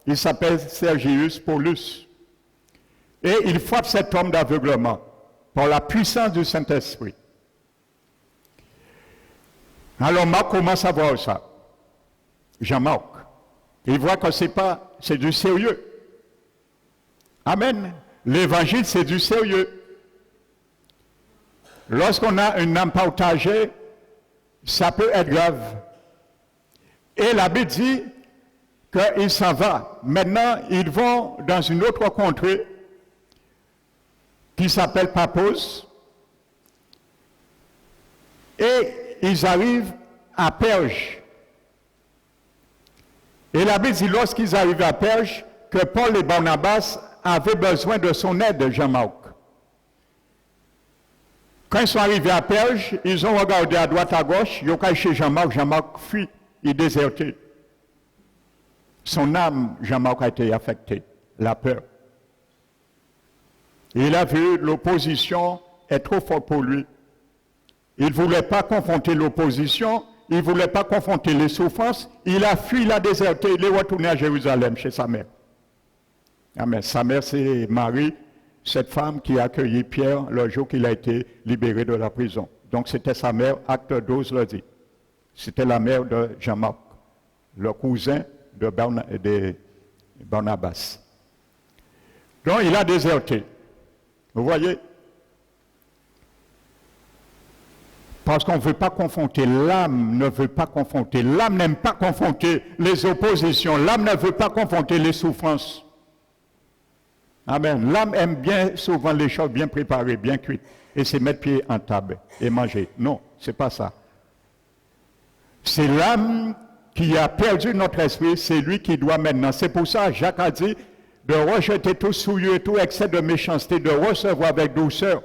Speaker 1: Il s'appelle Sergius Paulus. Et il frappe cet homme d'aveuglement par la puissance du Saint-Esprit. Alors Marc commence à voir ça. Jean-Marc. Il voit que c'est du sérieux. Amen. L'évangile, c'est du sérieux. Lorsqu'on a une âme partagée, ça peut être grave. Et la Bible dit qu'il s'en va. Maintenant, ils vont dans une autre contrée qui s'appelle Paphos. Et ils arrivent à Perge. Et la Bible dit, lorsqu'ils arrivent à Perge, que Paul et Barnabas avaient besoin de son aide, Jean-Marc. Quand ils sont arrivés à Perge, ils ont regardé à droite, à gauche, ils ont caché Jean-Marc, Jean-Marc fuit, il déserté. Son âme, Jean-Marc, a été affectée, la peur. Il a vu l'opposition est trop forte pour lui. Il ne voulait pas confronter l'opposition, il ne voulait pas confronter les souffrances, il a fui, il a déserté, il est retourné à Jérusalem chez sa mère. Amen. Sa mère, c'est Marie, cette femme qui a accueilli Pierre le jour qu'il a été libéré de la prison. Donc c'était sa mère, acte 12 le dit. C'était la mère de Jean-Marc, le cousin de Barnabas. Donc il a déserté. Vous voyez? Parce qu'on ne veut pas confronter, l'âme ne veut pas confronter, l'âme n'aime pas confronter les oppositions, l'âme ne veut pas confronter les souffrances. Amen. L'âme aime bien souvent les choses bien préparées, bien cuites, et c'est mettre pied en table et manger. Non, c'est pas ça. C'est l'âme qui a perdu notre esprit, c'est lui qui doit maintenant. C'est pour ça, Jacques a dit de rejeter tout souillure, tout excès de méchanceté, de recevoir avec douceur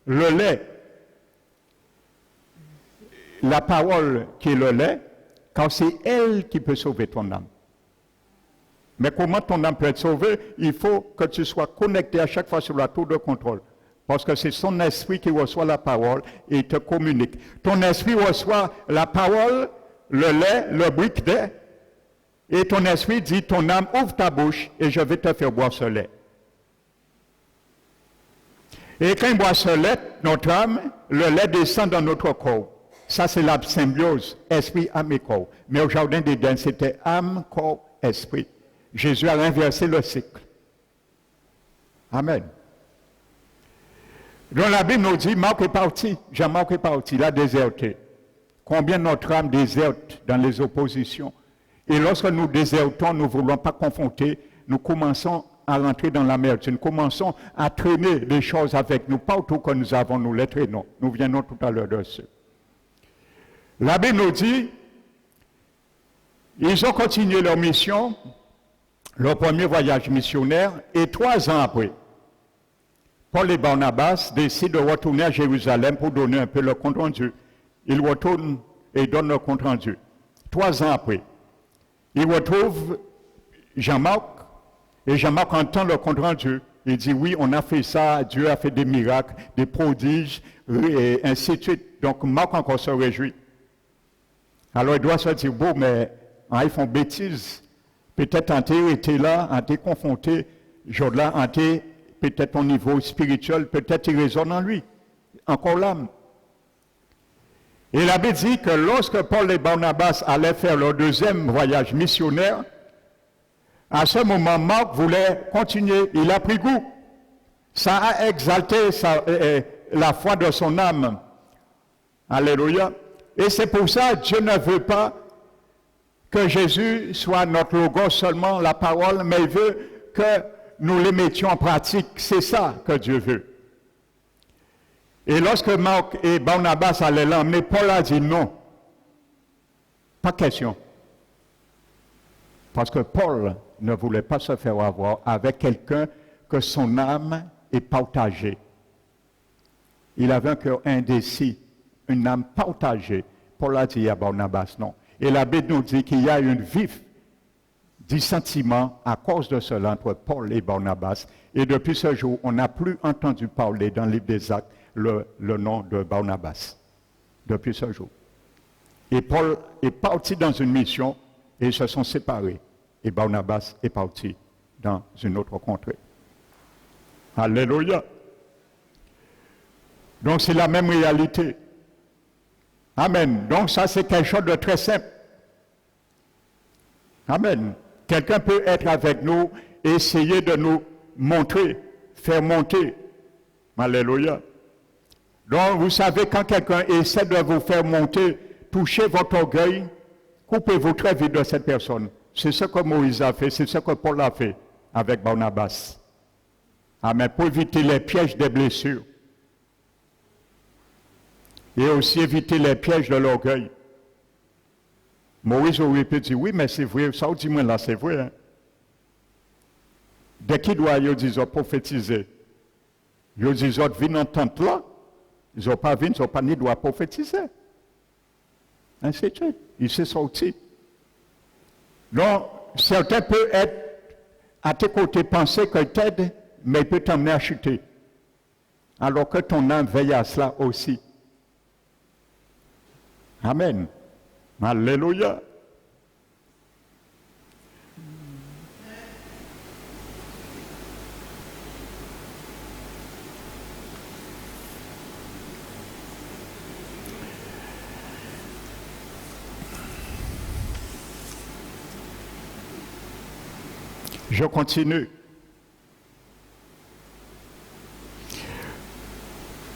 Speaker 1: le lait. La parole qui est le lait, car c'est elle qui peut sauver ton âme. Mais comment ton âme peut être sauvée? Il faut que tu sois connecté à chaque fois sur la tour de contrôle. Parce que c'est son esprit qui reçoit la parole et te communique. Ton esprit reçoit la parole, le lait, le briquet, et ton esprit dit, ton âme, ouvre ta bouche et je vais te faire boire ce lait. Et quand il boit ce lait, notre âme, le lait descend dans notre corps. Ça, c'est la symbiose, esprit, âme et corps. Mais au jardin d'Éden, c'était âme, corps, esprit. Jésus a inversé le cycle. Amen. Donc la Bible nous dit, Marc est parti, Jean-Marc est parti, il a déserté. Combien notre âme déserte dans les oppositions. Et lorsque nous désertons, nous ne voulons pas confronter, nous commençons à rentrer dans l'amertume, nous commençons à traîner les choses avec nous, pas autour que nous avons, nous les traînons. Nous viendrons tout à l'heure dessus. L'abbé nous dit, ils ont continué leur mission, leur premier voyage missionnaire, et 3 ans après, Paul et Barnabas décident de retourner à Jérusalem pour donner un peu leur compte rendu. Ils retournent et donnent leur compte rendu. 3 ans après, ils retrouvent Jean-Marc, et Jean-Marc entend leur compte rendu. Il dit, oui, on a fait ça, Dieu a fait des miracles, des prodiges, et ainsi de suite. Donc Marc encore se réjouit. Alors il doit se dire, bon, mais ils font bêtises. Peut-être on était là, on était confronté, jour-là, on était peut-être au niveau spirituel, peut-être il résonne en lui, encore l'âme. Et l'abbé dit que lorsque Paul et Barnabas allaient faire leur deuxième voyage missionnaire, à ce moment, Marc voulait continuer. Il a pris goût. Ça a exalté la foi de son âme. Alléluia. Et c'est pour ça que Dieu ne veut pas que Jésus soit notre logos seulement, la parole, mais il veut que nous les mettions en pratique. C'est ça que Dieu veut. Et lorsque Marc et Barnabas allaient l'emmener, Paul a dit non. Pas question. Parce que Paul ne voulait pas se faire avoir avec quelqu'un que son âme est partagée. Il avait un cœur indécis, une âme partagée. Paul a dit à Barnabas non. Et la Bible nous dit qu'il y a une vif dissentiment à cause de cela entre Paul et Barnabas. Et depuis ce jour, on n'a plus entendu parler dans le livre des Actes le nom de Barnabas. Depuis ce jour. Et Paul est parti dans une mission et ils se sont séparés. Et Barnabas est parti dans une autre contrée. Alléluia. Donc c'est la même réalité. Amen. Donc ça c'est quelque chose de très simple. Amen. Quelqu'un peut être avec nous et essayer de nous montrer, faire monter. Alléluia. Donc vous savez, quand quelqu'un essaie de vous faire monter, toucher votre orgueil, coupez-vous très vite de cette personne. C'est ce que Moïse a fait, c'est ce que Paul a fait avec Barnabas. Amen. Pour éviter les pièges des blessures. Et aussi éviter les pièges de l'orgueil. Moïse aurait pu dire, oui, mais c'est vrai, ça dit moi là, c'est vrai. Hein? Dès qu'il doit, ils disent, prophétiser. Ils disent, venez en tente là. Ils n'ont pas vu, ils n'ont pas ni droit prophétiser. Ainsi de suite. Il s'est sorti. Donc, certains peuvent être à tes côtés, penser qu'ils t'aident, mais ils peuvent t'emmener à chuter. Alors que ton âme veille à cela aussi. Amen. Alléluia. Je continue.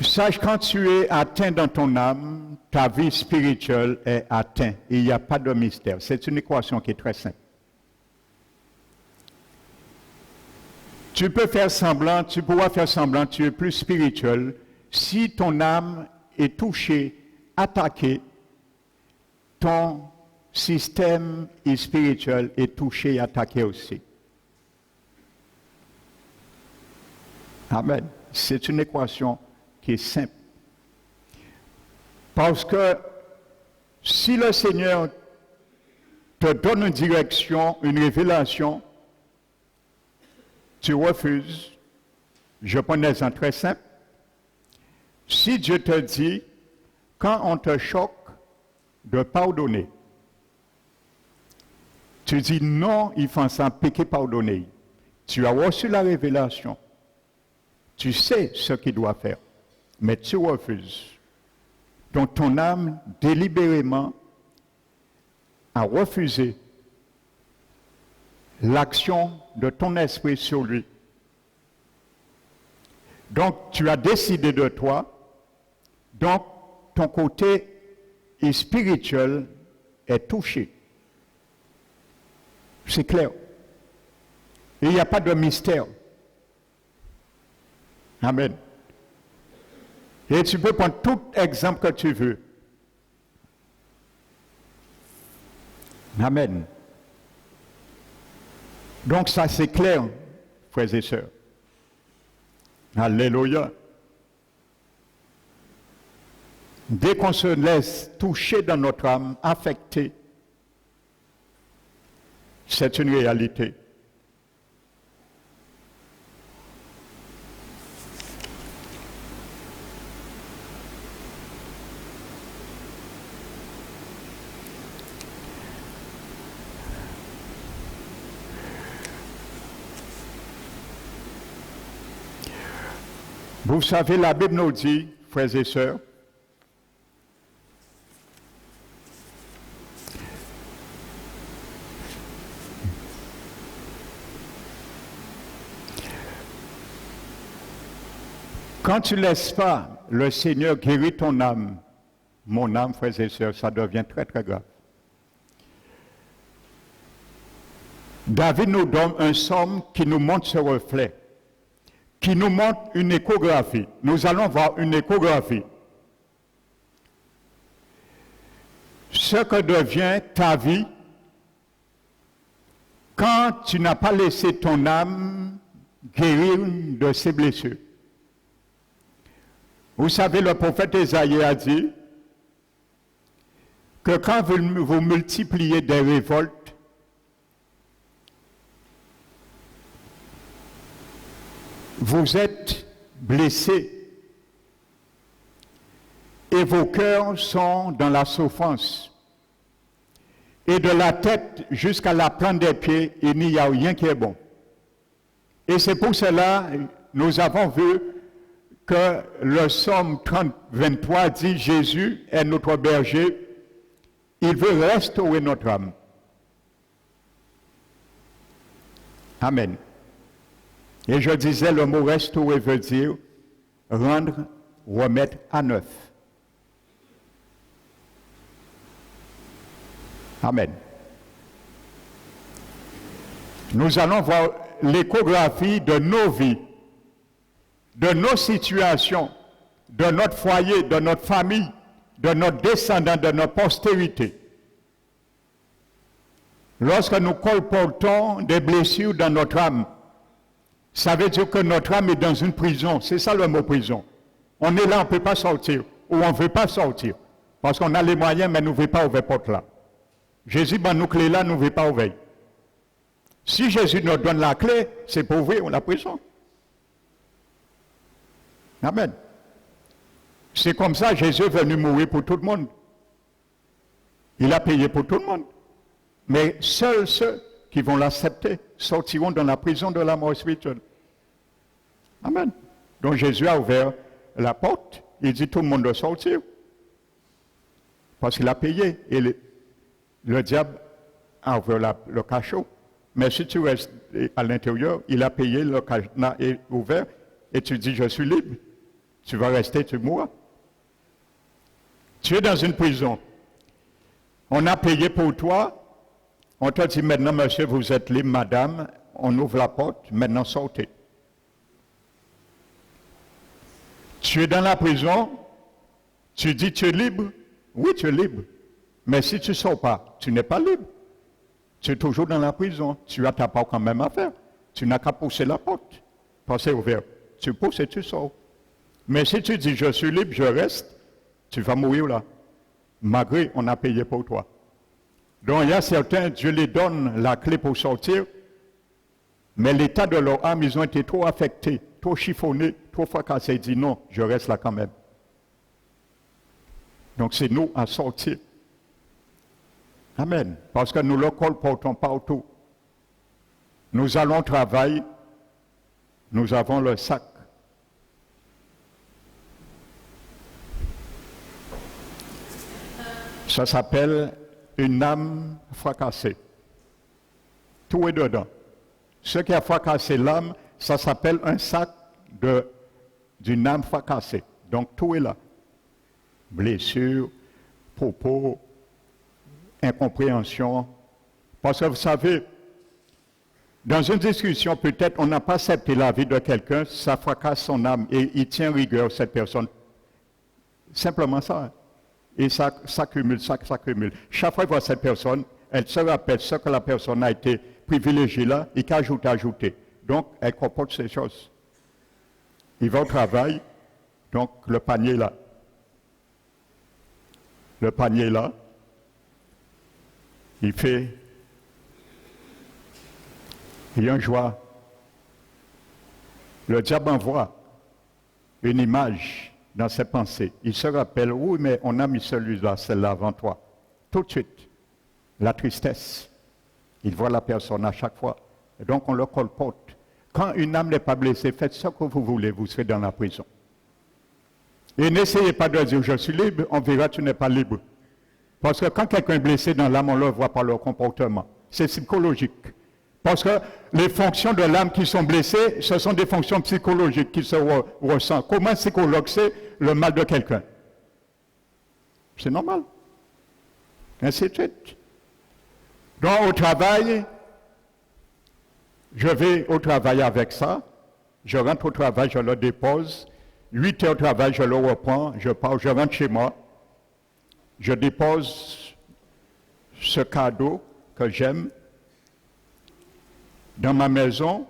Speaker 1: Sache, quand tu es atteint dans ton âme, ta vie spirituelle est atteinte. Il n'y a pas de mystère. C'est une équation qui est très simple. Tu peux faire semblant, tu pourras faire semblant, tu es plus spirituel. Si ton âme est touchée, attaquée, ton système spirituel est touché et attaqué aussi. Amen. C'est une équation qui est simple. Parce que si le Seigneur te donne une direction, une révélation, tu refuses. Je prends un exemple très simple. Si Dieu te dit, quand on te choque, de pardonner, tu dis non, il faut s'en péché pardonner. Tu as reçu la révélation. Tu sais ce qu'il doit faire, mais tu refuses. Donc ton âme, délibérément, a refusé l'action de ton esprit sur lui. Donc tu as décidé de toi, donc ton côté spirituel est touché. C'est clair. Il n'y a pas de mystère. Amen. Et tu peux prendre tout exemple que tu veux. Amen. Donc ça c'est clair, frères et sœurs. Alléluia. Dès qu'on se laisse toucher dans notre âme, affecter, c'est une réalité. Vous savez, la Bible nous dit, frères et sœurs, quand tu ne laisses pas le Seigneur guérir ton âme, mon âme, frères et sœurs, ça devient très très grave. David nous donne un psaume qui nous montre ce reflet, qui nous montre une échographie. Nous allons voir une échographie. Ce que devient ta vie quand tu n'as pas laissé ton âme guérir de ses blessures. Vous savez, le prophète Ésaïe a dit que quand vous multipliez des révoltes, vous êtes blessés et vos cœurs sont dans la souffrance. Et de la tête jusqu'à la plante des pieds, il n'y a rien qui est bon. Et c'est pour cela nous avons vu que le psaume 30, 23 dit « Jésus est notre berger, il veut restaurer notre âme. » Amen. Et je disais, le mot restaurer veut dire rendre, remettre à neuf. Amen. Nous allons voir l'échographie de nos vies, de nos situations, de notre foyer, de notre famille, de notre descendant, de notre postérité. Lorsque nous colportons des blessures dans notre âme, ça veut dire que notre âme est dans une prison. C'est ça le mot prison. On est là, on ne peut pas sortir, ou on ne veut pas sortir, parce qu'on a les moyens, mais nous ne voulons pas ouvrir porte là. Jésus, ben, nous clés là, nous ne voulons pas ouvrir. Si Jésus nous donne la clé, c'est pour ouvrir la prison. Amen. C'est comme ça, Jésus est venu mourir pour tout le monde. Il a payé pour tout le monde. Mais seuls ceux qui vont l'accepter sortiront dans la prison de la mort spirituelle. Amen. Donc Jésus a ouvert la porte, il dit tout le monde doit sortir. Parce qu'il a payé. Et le diable a ouvert le cachot. Mais si tu restes à l'intérieur, il a payé, le cadenas est ouvert, et tu dis je suis libre. Tu vas rester, tu mourras. Tu es dans une prison. On a payé pour toi. On t'a dit maintenant, monsieur, vous êtes libre, madame. On ouvre la porte. Maintenant, sortez. Tu es dans la prison. Tu dis, tu es libre. Oui, tu es libre. Mais si tu ne sors pas, tu n'es pas libre. Tu es toujours dans la prison. Tu as ta part quand même à faire. Tu n'as qu'à pousser la porte. Parce que c'est ouvert. Tu pousses et tu sors. Mais si tu dis, je suis libre, je reste, tu vas mourir là. Malgré, on a payé pour toi. Donc il y a certains, Dieu les donne la clé pour sortir, mais l'état de leur âme, ils ont été trop affectés, trop chiffonnés, trop fracassés. Ils disent non, je reste là quand même. Donc c'est nous à sortir. Amen. Parce que nous le colportons partout. Nous allons travailler, nous avons le sac. Ça s'appelle une âme fracassée. Tout est dedans. Ce qui a fracassé l'âme, ça s'appelle un sac d'une âme fracassée. Donc tout est là. Blessures, propos, incompréhension. Parce que vous savez, dans une discussion, peut-être on n'a pas accepté la vie de quelqu'un, ça fracasse son âme et il tient rigueur cette personne. Simplement ça. Et ça s'accumule, ça s'accumule. Chaque fois qu'il voit cette personne, Elle se rappelle ce que la personne a été privilégiée là, et qu'ajouter. Donc, elle comporte ces choses. Il va au travail, donc le panier là. Le panier là, il y a une joie. Le diable envoie une image dans ses pensées. Il se rappelle, oui, mais on a mis celui-là, celle-là avant toi. Tout de suite, la tristesse. Il voit la personne à chaque fois. Et donc on le colporte. Quand une âme n'est pas blessée, faites ce que vous voulez, vous serez dans la prison. Et n'essayez pas de dire je suis libre, on verra que tu n'es pas libre. Parce que quand quelqu'un est blessé dans l'âme, on le voit par leur comportement. C'est psychologique. Parce que les fonctions de l'âme qui sont blessées, ce sont des fonctions psychologiques qui se ressentent. Comment un psychologue sait le mal de quelqu'un? C'est normal. Ainsi de suite. Donc au travail, je vais au travail avec ça. Je rentre au travail, je le dépose. 8 heures au travail, je le reprends. Je pars, je rentre chez moi. Je dépose ce cadeau que j'aime dans ma maison.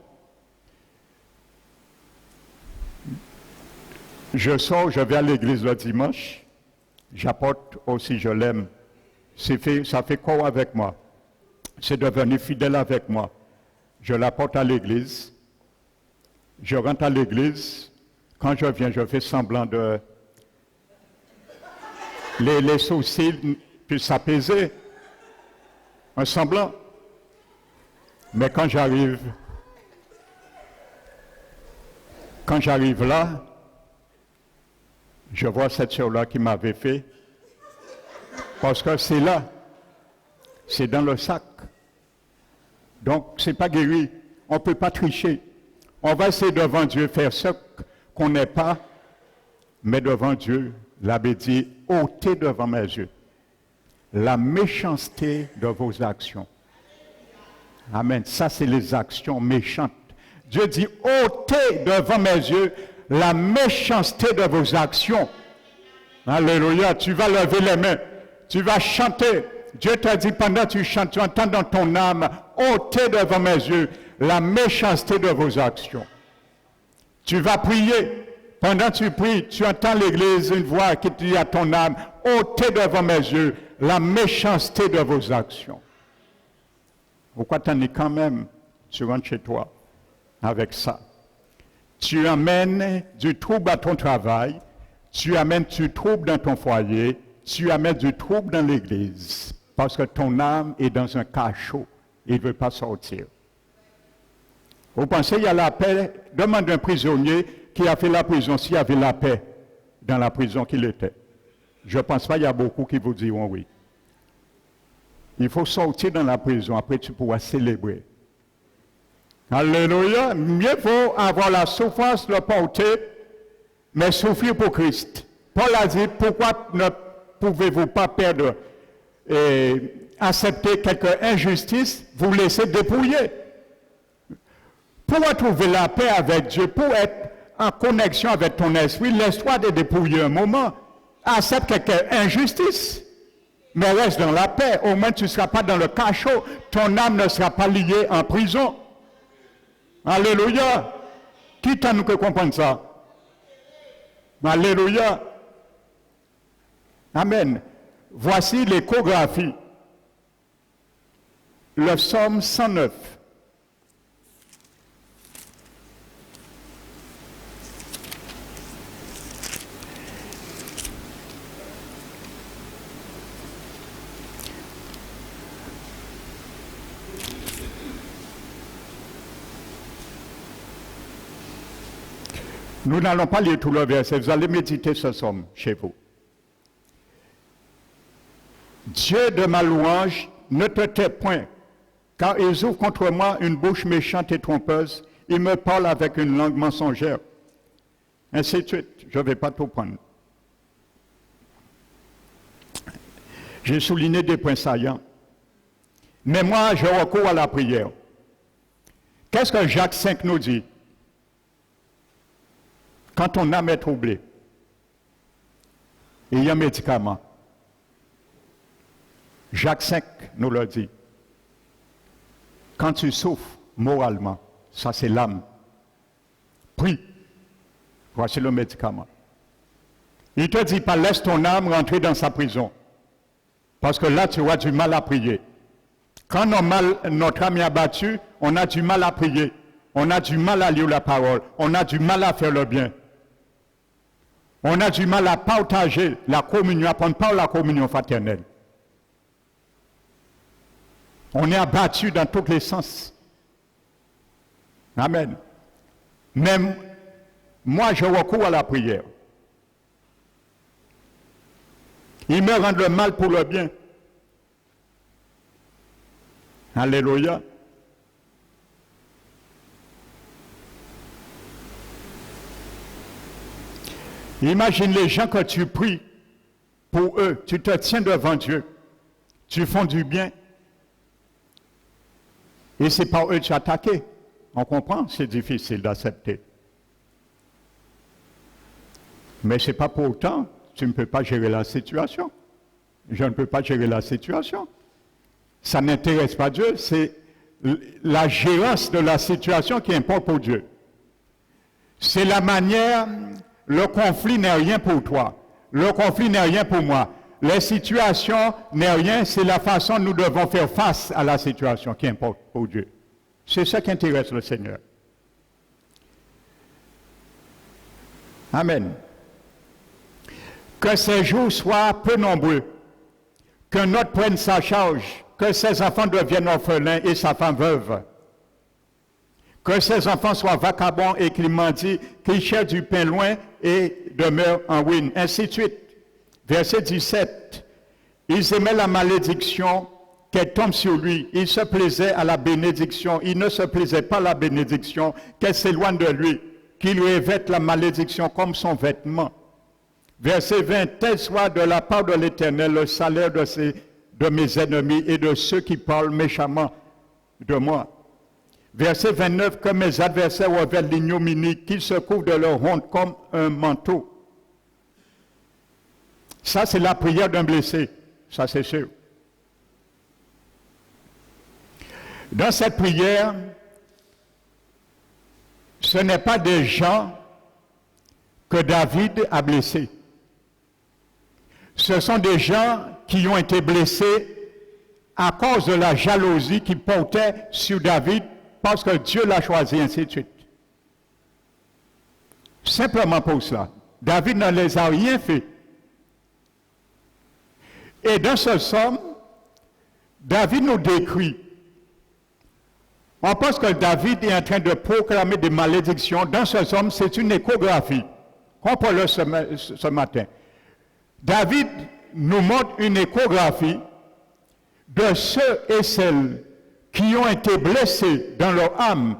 Speaker 1: Je sors, je vais à l'église le dimanche. J'apporte aussi, je l'aime. Ça fait quoi avec moi? C'est devenu fidèle avec moi. Je l'apporte à l'église. Je rentre à l'église. Quand je viens, je fais semblant de... Les sourcils puissent s'apaiser. Un semblant. Mais quand j'arrive là, je vois cette sœur-là qui m'avait fait. Parce que c'est là. C'est dans le sac. Donc, ce n'est pas guéri. On ne peut pas tricher. On va essayer devant Dieu faire ce qu'on n'est pas, mais devant Dieu, l'abbé dit, ôtez devant mes yeux la méchanceté de vos actions. Amen. Ça, c'est les actions méchantes. Dieu dit, ôtez devant mes yeux la méchanceté de vos actions. Alléluia. Tu vas lever les mains. Tu vas chanter. Dieu t'a dit pendant que tu chantes, tu entends dans ton âme, ôtez devant mes yeux la méchanceté de vos actions. Tu vas prier. Pendant que tu pries, tu entends l'église, une voix qui te dit à ton âme, ôtez devant mes yeux la méchanceté de vos actions. Pourquoi t'en es quand même? Tu rentres chez toi avec ça. Tu amènes du trouble à ton travail, tu amènes du trouble dans ton foyer, tu amènes du trouble dans l'église. Parce que ton âme est dans un cachot. Il ne veut pas sortir. Vous pensez qu'il y a la paix? Demande un prisonnier qui a fait la prison s'il y avait la paix dans la prison qu'il était. Je ne pense pas qu'il y a beaucoup qui vous diront oui. Il faut sortir dans la prison, après tu pourras célébrer. Alléluia. Mieux vaut avoir la souffrance, le porter, mais souffrir pour Christ. Paul a dit, pourquoi ne pouvez-vous pas perdre et accepter quelque injustice, vous laissez dépouiller? Pour retrouver la paix avec Dieu, pour être en connexion avec ton esprit, laisse-toi de dépouiller un moment. Accepte quelque injustice, mais reste dans la paix. Au moins, tu ne seras pas dans le cachot. Ton âme ne sera pas liée en prison. Alléluia. Qui t'a nous que comprendre ça? Alléluia. Amen. Voici l'échographie. Le psaume 109. Nous n'allons pas lire tout le verset, vous allez méditer ce psaume chez vous. Dieu de ma louange, ne te tais point, car ils ouvrent contre moi une bouche méchante et trompeuse, ils me parlent avec une langue mensongère. Ainsi de suite, je ne vais pas tout prendre. J'ai souligné des points saillants. Mais moi, je recours à la prière. Qu'est-ce que Jacques V nous dit? Quand ton âme est troublée, il y a un médicament. Jacques V nous le dit. Quand tu souffres moralement, ça c'est l'âme. Prie. Voici le médicament. Il ne te dit pas laisse ton âme rentrer dans sa prison. Parce que là tu auras du mal à prier. Quand notre âme est abattue, on a du mal à prier. On a du mal à lire la parole. On a du mal à faire le bien. On a du mal à partager la communion, à prendre part à la communion fraternelle. On est abattu dans tous les sens. Amen. Même moi, je recours à la prière. Il me rend le mal pour le bien. Alléluia. Imagine les gens que tu pries pour eux, tu te tiens devant Dieu, tu fais du bien, et c'est par eux que tu as attaqué. On comprend, c'est difficile d'accepter. Mais ce n'est pas pour autant, tu ne peux pas gérer la situation. Je ne peux pas gérer la situation. Ça n'intéresse pas Dieu, c'est la gérance de la situation qui importe pour Dieu. C'est la manière, le conflit n'est rien pour toi. Le conflit n'est rien pour moi. Les situations n'est rien, c'est la façon dont nous devons faire face à la situation qui importe pour Dieu. C'est ça qui intéresse le Seigneur. Amen. Que ces jours soient peu nombreux, que notre prenne sa charge, que ses enfants deviennent orphelins et sa femme veuve. Que ses enfants soient vagabonds et climandis, qu'ils cherchent du pain loin et demeurent en ruine. Ainsi de suite. Verset 17. Ils aimaient la malédiction qu'elle tombe sur lui. Ils se plaisaient à la bénédiction. Ils ne se plaisaient pas à la bénédiction, qu'elle s'éloigne de lui, qu'il revête la malédiction comme son vêtement. Verset 20. Tel soit de la part de l'Éternel le salaire de mes ennemis et de ceux qui parlent méchamment de moi. Verset 29, que mes adversaires revêtent l'ignominie, qu'ils se couvrent de leur honte comme un manteau. Ça, c'est la prière d'un blessé, ça c'est sûr. Dans cette prière, ce n'est pas des gens que David a blessés. Ce sont des gens qui ont été blessés à cause de la jalousie qu'ils portaient sur David parce que Dieu l'a choisi, ainsi de suite. Simplement pour cela. David ne les a rien fait. Et dans ce psaume, David nous décrit. On pense que David est en train de proclamer des malédictions. Dans ce psaume, c'est une échographie. Comprenez-le ce matin. David nous montre une échographie de ceux et celles qui ont été blessés dans leur âme.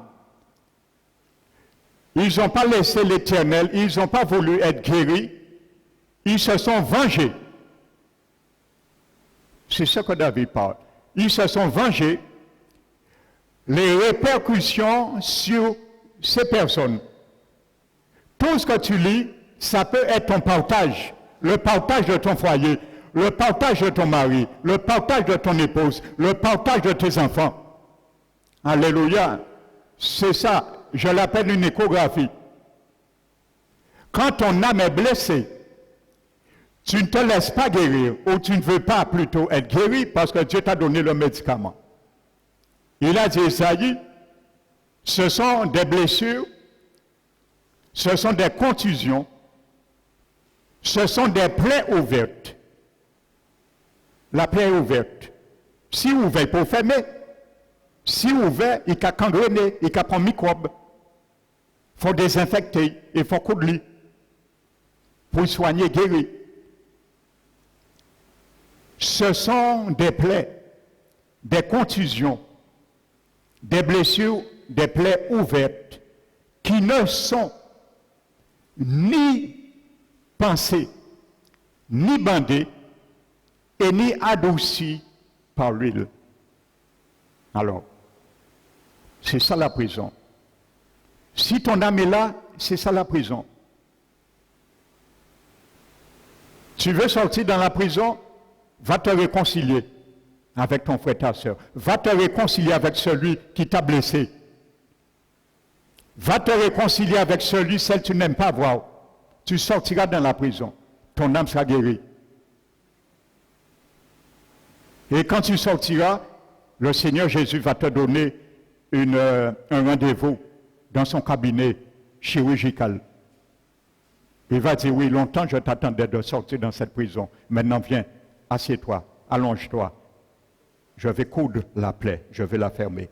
Speaker 1: Ils n'ont pas laissé l'Éternel, ils n'ont pas voulu être guéris, ils se sont vengés. C'est ce que David parle. Ils se sont vengés. Les répercussions sur ces personnes. Tout ce que tu lis, ça peut être ton partage. Le partage de ton foyer, le partage de ton mari, le partage de ton épouse, le partage de tes enfants. Alléluia. C'est ça, je l'appelle une échographie. Quand ton âme est blessée, tu ne te laisses pas guérir, ou tu ne veux pas plutôt être guéri parce que Dieu t'a donné le médicament. Il a dit, Isaïe, ce sont des blessures, ce sont des contusions, ce sont des plaies ouvertes. La plaie est ouverte. Si ouvert, il faut fermer. Si ouvert, il faut gangrener, il faut prendre microbes. Il faut désinfecter, il faut coudre lit pour soigner, guérir. Ce sont des plaies, des contusions, des blessures, des plaies ouvertes qui ne sont ni pensées, ni bandées et ni adoucies par l'huile. Alors, c'est ça la prison. Si ton âme est là, c'est ça la prison. Tu veux sortir dans la prison, va te réconcilier. avec ton frère, ta soeur. Va te réconcilier avec celui qui t'a blessé. Va te réconcilier avec celui, celle que tu n'aimes pas voir. Tu sortiras dans la prison. Ton âme sera guérie. Et quand tu sortiras, le Seigneur Jésus va te donner un rendez-vous dans son cabinet chirurgical. Il va dire, oui, longtemps je t'attendais de sortir dans cette prison. Maintenant viens, assieds-toi, allonge-toi. Je vais coudre la plaie, je vais la fermer.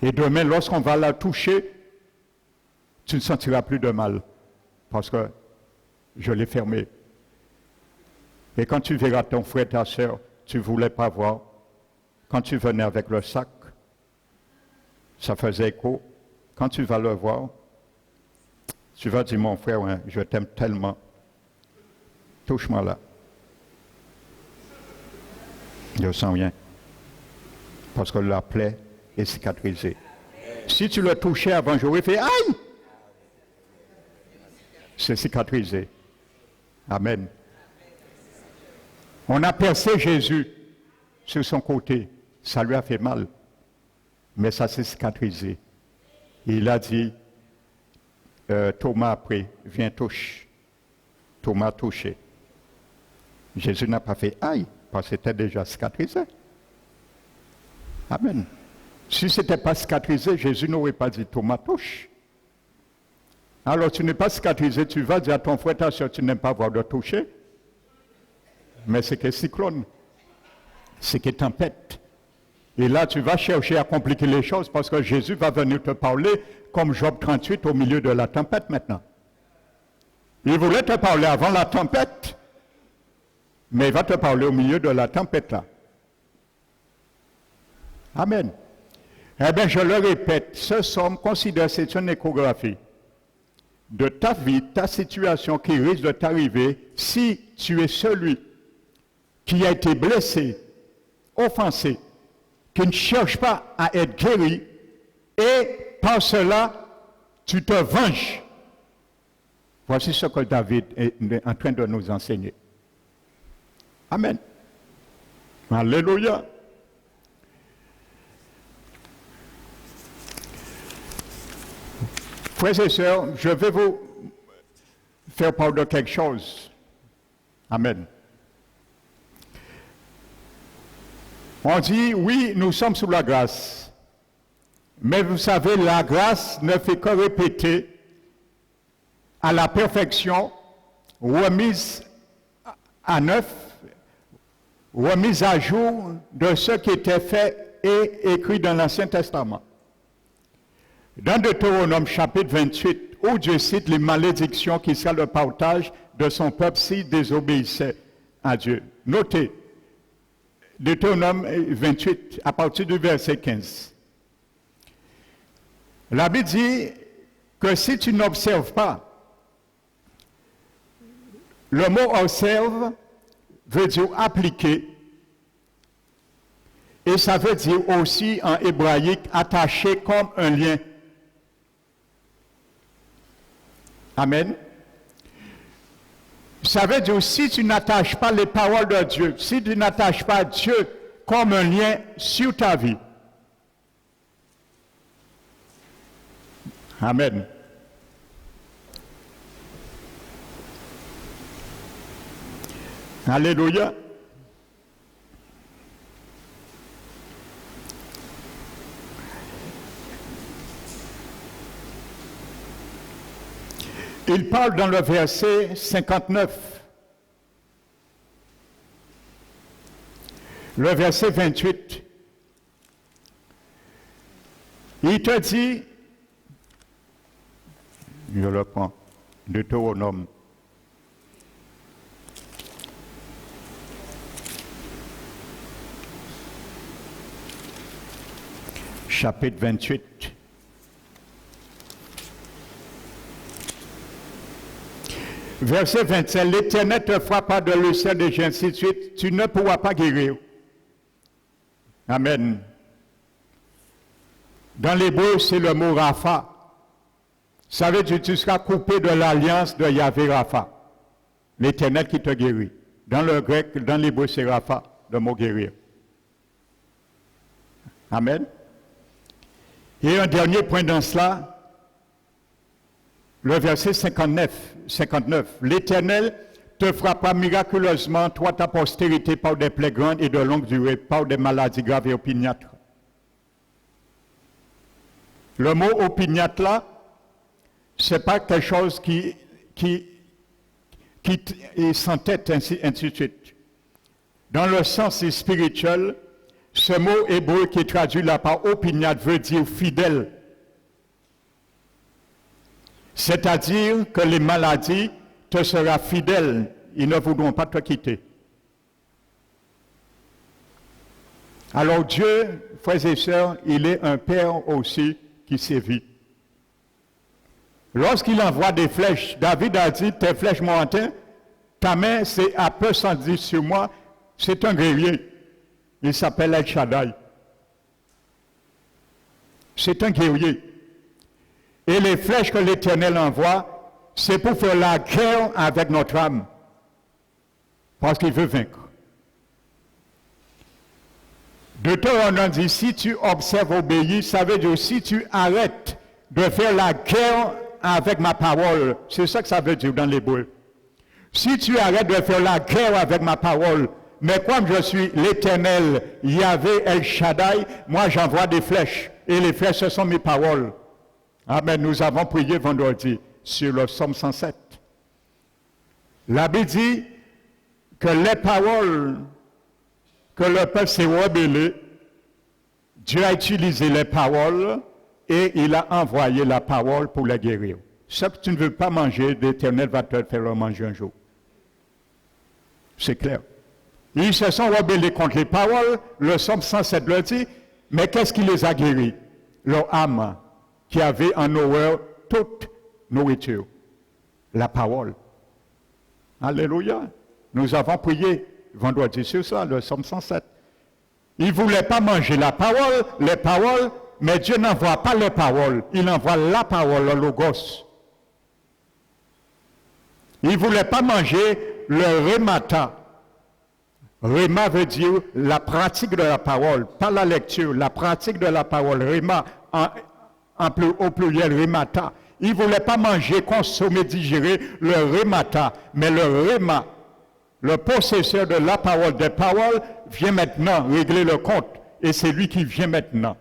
Speaker 1: Et demain, lorsqu'on va la toucher, tu ne sentiras plus de mal, parce que je l'ai fermée. Et quand tu verras ton frère, ta soeur, tu ne voulais pas voir, quand tu venais avec le sac, ça faisait écho. Quand tu vas le voir, tu vas dire, mon frère, hein, je t'aime tellement, touche-moi là. Je ne sens rien, parce que la plaie est cicatrisée. Si tu le touchais avant, j'aurais fait, aïe! C'est cicatrisé. Amen. On a percé Jésus sur son côté. Ça lui a fait mal. Mais ça s'est cicatrisé. Il a dit, Thomas après, viens touche. Thomas a touché. Jésus n'a pas fait aïe, parce que c'était déjà cicatrisé. Amen. Si ce n'était pas cicatrisé, Jésus n'aurait pas dit Thomas touche. Alors tu n'es pas cicatrisé, tu vas dire à ton frère, ta soeur, tu n'aimes pas voir de toucher. Mais c'est que cyclone, c'est que tempête. Et là, tu vas chercher à compliquer les choses parce que Jésus va venir te parler comme Job 38 au milieu de la tempête maintenant. Il voulait te parler avant la tempête, mais il va te parler au milieu de la tempête là. Amen. Eh bien, je le répète, ce somme, considère c'est une échographie de ta vie, ta situation qui risque de t'arriver si tu es celui qui a été blessé, offensé, qui ne cherche pas à être guéri, et par cela, tu te venges. Voici ce que David est en train de nous enseigner. Amen. Alléluia. Frères et sœurs, je vais vous faire part de quelque chose. Amen. On dit, oui, nous sommes sous la grâce. Mais vous savez, la grâce ne fait que répéter à la perfection, remise à neuf, remise à jour de ce qui était fait et écrit dans l'Ancien Testament. Dans Deutéronome chapitre 28, où Dieu cite les malédictions qui seraient le partage de son peuple s'il désobéissait à Dieu. Notez, Deutéronome 28, à partir du verset 15. La Bible dit que si tu n'observes pas, le mot observe veut dire appliquer, et ça veut dire aussi en hébraïque attaché comme un lien. Amen. Ça veut dire si tu n'attaches pas les paroles de Dieu, si tu n'attaches pas Dieu comme un lien sur ta vie. Amen. Alléluia. Il parle dans le verset 59. Le verset 28. Il te dit, je le prends, Deutéronome. Chapitre 28. Verset 27, l'Éternel te frappera de l'ulcère de Dieu, ainsi de suite, tu ne pourras pas guérir. Amen. Dans l'hébreu, c'est le mot Rapha. Ça veut dire que tu seras coupé de l'alliance de Yahvé Rapha, l'Éternel qui te guérit. Dans le grec, dans l'hébreu, c'est Rapha. de me guérir. Amen. Et un dernier point dans cela, le verset 59. L'Éternel te frappera miraculeusement, toi ta postérité, par des plaies grandes et de longue durée, par des maladies graves et opiniâtres. Le mot opiniâtre là, ce n'est pas quelque chose qui est sans tête, ainsi de suite. Dans le sens spirituel, ce mot hébreu qui est traduit là par opiniâtre veut dire fidèle. C'est-à-dire que les maladies te seront fidèles, ils ne voudront pas te quitter. Alors Dieu, frères et sœurs, il est un Père aussi qui sévit. Lorsqu'il envoie des flèches, David a dit, tes flèches m'ont atteint, ta main c'est à peu 110 sur moi, c'est un guerrier. Il s'appelle El Shaddai. C'est un guerrier. Et les flèches que l'Éternel envoie, c'est pour faire la guerre avec notre âme. Parce qu'il veut vaincre. Deutéronome dit, si tu observes, obéis, ça veut dire si tu arrêtes de faire la guerre avec ma parole, c'est ça que ça veut dire dans l'hébreu. Si tu arrêtes de faire la guerre avec ma parole, mais comme je suis l'Éternel, Yahvé El Shaddai, moi j'envoie des flèches. Et les flèches, ce sont mes paroles. Amen. Nous avons prié vendredi sur le psaume 107. La Bible dit que les paroles que le peuple s'est rebellé, Dieu a utilisé les paroles et il a envoyé la parole pour les guérir. Ce que tu ne veux pas manger, l'Éternel va te faire le manger un jour. C'est clair. Ils se sont rebellés contre les paroles, le psaume 107 le dit, mais qu'est-ce qui les a guéris? Leur âme, qui avait en horreur toute nourriture, la parole. Alléluia. Nous avons prié vendredi sur ça, le psaume 107. Ils ne voulaient pas manger la parole, les paroles, mais Dieu n'envoie pas les paroles, il envoie la parole, le logos. Ils ne voulaient pas manger le rémata. Réma veut dire la pratique de la parole, pas la lecture, la pratique de la parole. Réma, au pluriel, rémata. Ils ne voulaient pas manger, consommer, digérer le rémata, mais le réma, le possesseur de la parole, des paroles, vient maintenant régler le compte. Et c'est lui qui vient maintenant.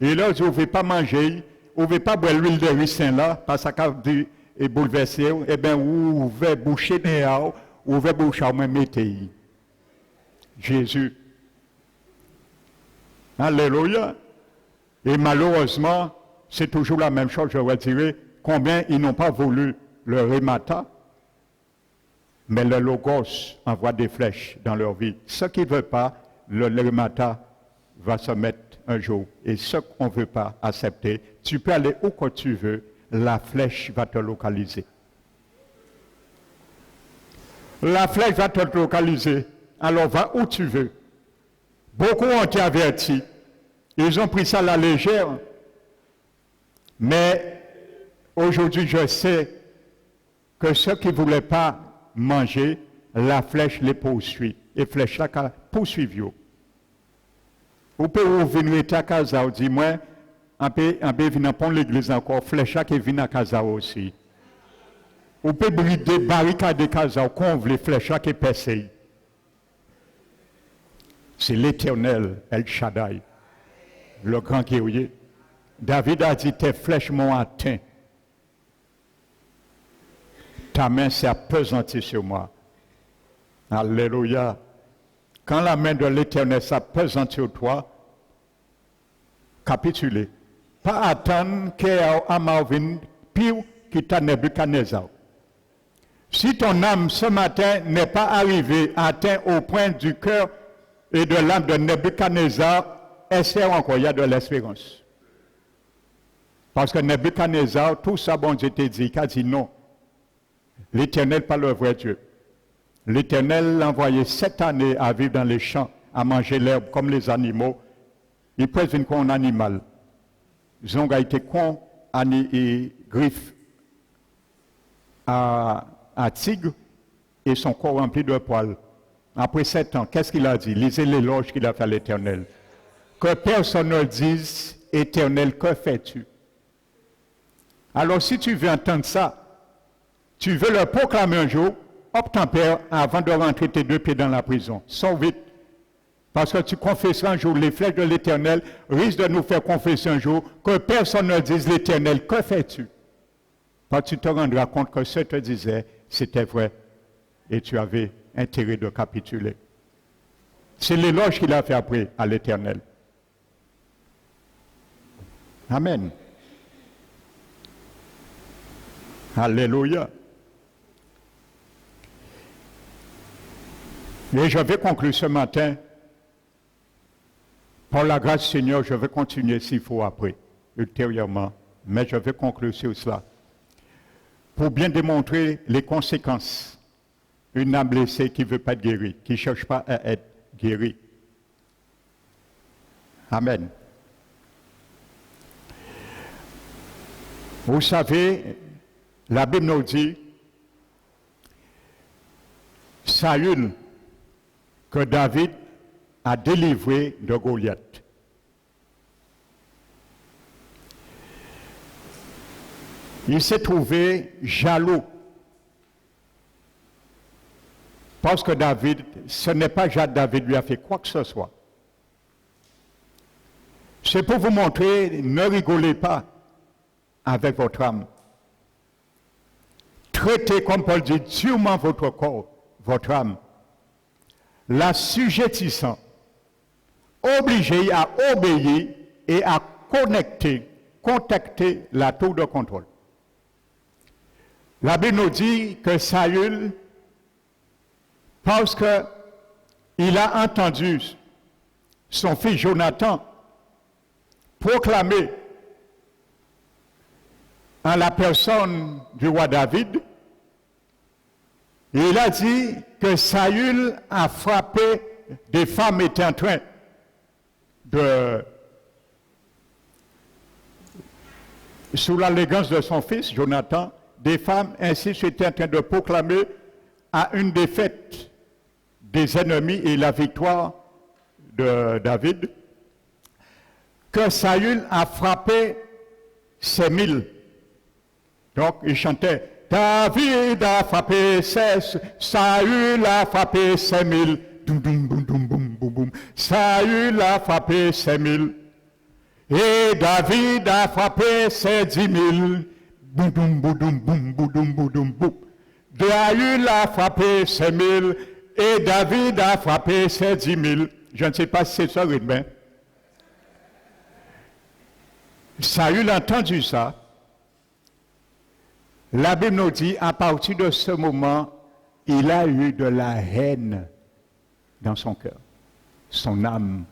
Speaker 1: Et là, vous ne pouvez pas manger, vous ne pouvez pas boire l'huile de ricin là, parce que est bouleversé, eh bien, vous pouvez boucher des hauts, vous pouvez boucher au même métier. Jésus. Alléluia. Et malheureusement, c'est toujours la même chose, je vous dirais, combien ils n'ont pas voulu le rémata, mais le logos envoie des flèches dans leur vie. Ceux qui ne veulent pas, le rémata va se mettre un jour. Et ceux qu'on ne veut pas accepter, tu peux aller où que tu veux, la flèche va te localiser. La flèche va te localiser. Alors va où tu veux. Beaucoup ont été avertis. Ils ont pris ça à la légère. Mais aujourd'hui, je sais que ceux qui ne voulaient pas manger, la flèche les poursuit. Et flèche là poursuit. Vous pouvez venir à casa, vous dites, moi, on peut venir pour l'église encore, flèche là qui vient à casa aussi. Vous pouvez brider barricades de casa, convler les flèches là qui percent. C'est l'Éternel, El Shaddai, le grand guerrier. David a dit, tes flèches m'ont atteint. Ta main s'est appesantie sur moi. Alléluia. Quand la main de l'Éternel s'appesantit sur toi, capitulez. Pas attendre qu'Amauvin pire qui t'a Nebuchadnezzar. Si ton âme ce matin n'est pas arrivée, atteint au point du cœur et de l'âme de Nebuchadnezzar, espère encore, il y a de l'espérance. Parce que Nebuchadnezzar, tout ça, bon Dieu t'a dit, il a dit non. L'Éternel, pas le vrai Dieu. L'Éternel l'a envoyé 7 années à vivre dans les champs, à manger l'herbe comme les animaux. Il peut être un animal. Ils ont été con, et griffes à tigre et son corps rempli de poils. après 7 ans, qu'est-ce qu'il a dit? Lisez l'éloge qu'il a fait à l'Éternel. Que personne ne dise, Éternel, que fais-tu? Alors si tu veux entendre ça, tu veux le proclamer un jour, obtempère avant de rentrer tes 2 pieds dans la prison. Sors vite. Parce que tu confesseras un jour, les flèches de l'Éternel risquent de nous faire confesser un jour que personne ne dise l'Éternel, que fais-tu? Parce que tu te rendras compte que ce que te disait, c'était vrai et tu avais intérêt de capituler. C'est l'éloge qu'il a fait après à l'Éternel. Amen. Alléluia. Et je vais conclure ce matin. Par la grâce du Seigneur, je vais continuer s'il faut après, ultérieurement. Mais je vais conclure sur cela. Pour bien démontrer les conséquences d'une âme blessée qui ne veut pas être guérie, qui ne cherche pas à être guérie. Amen. Vous savez, la Bible nous dit, Saül, que David a délivré de Goliath. Il s'est trouvé jaloux. Parce que David, ce n'est pas David lui a fait quoi que ce soit. C'est pour vous montrer, ne rigolez pas avec votre âme. Traitez, comme Paul dit, durement votre corps, votre âme. La sujettissant, obligé à obéir et à contacter la tour de contrôle. La Bible nous dit que Saül, parce qu'il a entendu son fils Jonathan proclamer en la personne du roi David, il a dit que Saül a frappé des femmes étaient en train sous l'allégance de son fils, Jonathan, des femmes ainsi étaient en train de proclamer à une défaite des ennemis et la victoire de David, que Saül a frappé ses 1000. Donc il chantait David a frappé Saül a frappé ses 1000. Saül a frappé ses 1000. Et David a frappé ses 10 000. Saül a frappé ses 1000. Et David a frappé ses 10 000. Je ne sais pas si c'est ça le rythme. Saül a entendu ça. La Bible nous dit, à partir de ce moment, il a eu de la haine dans son cœur. Son âme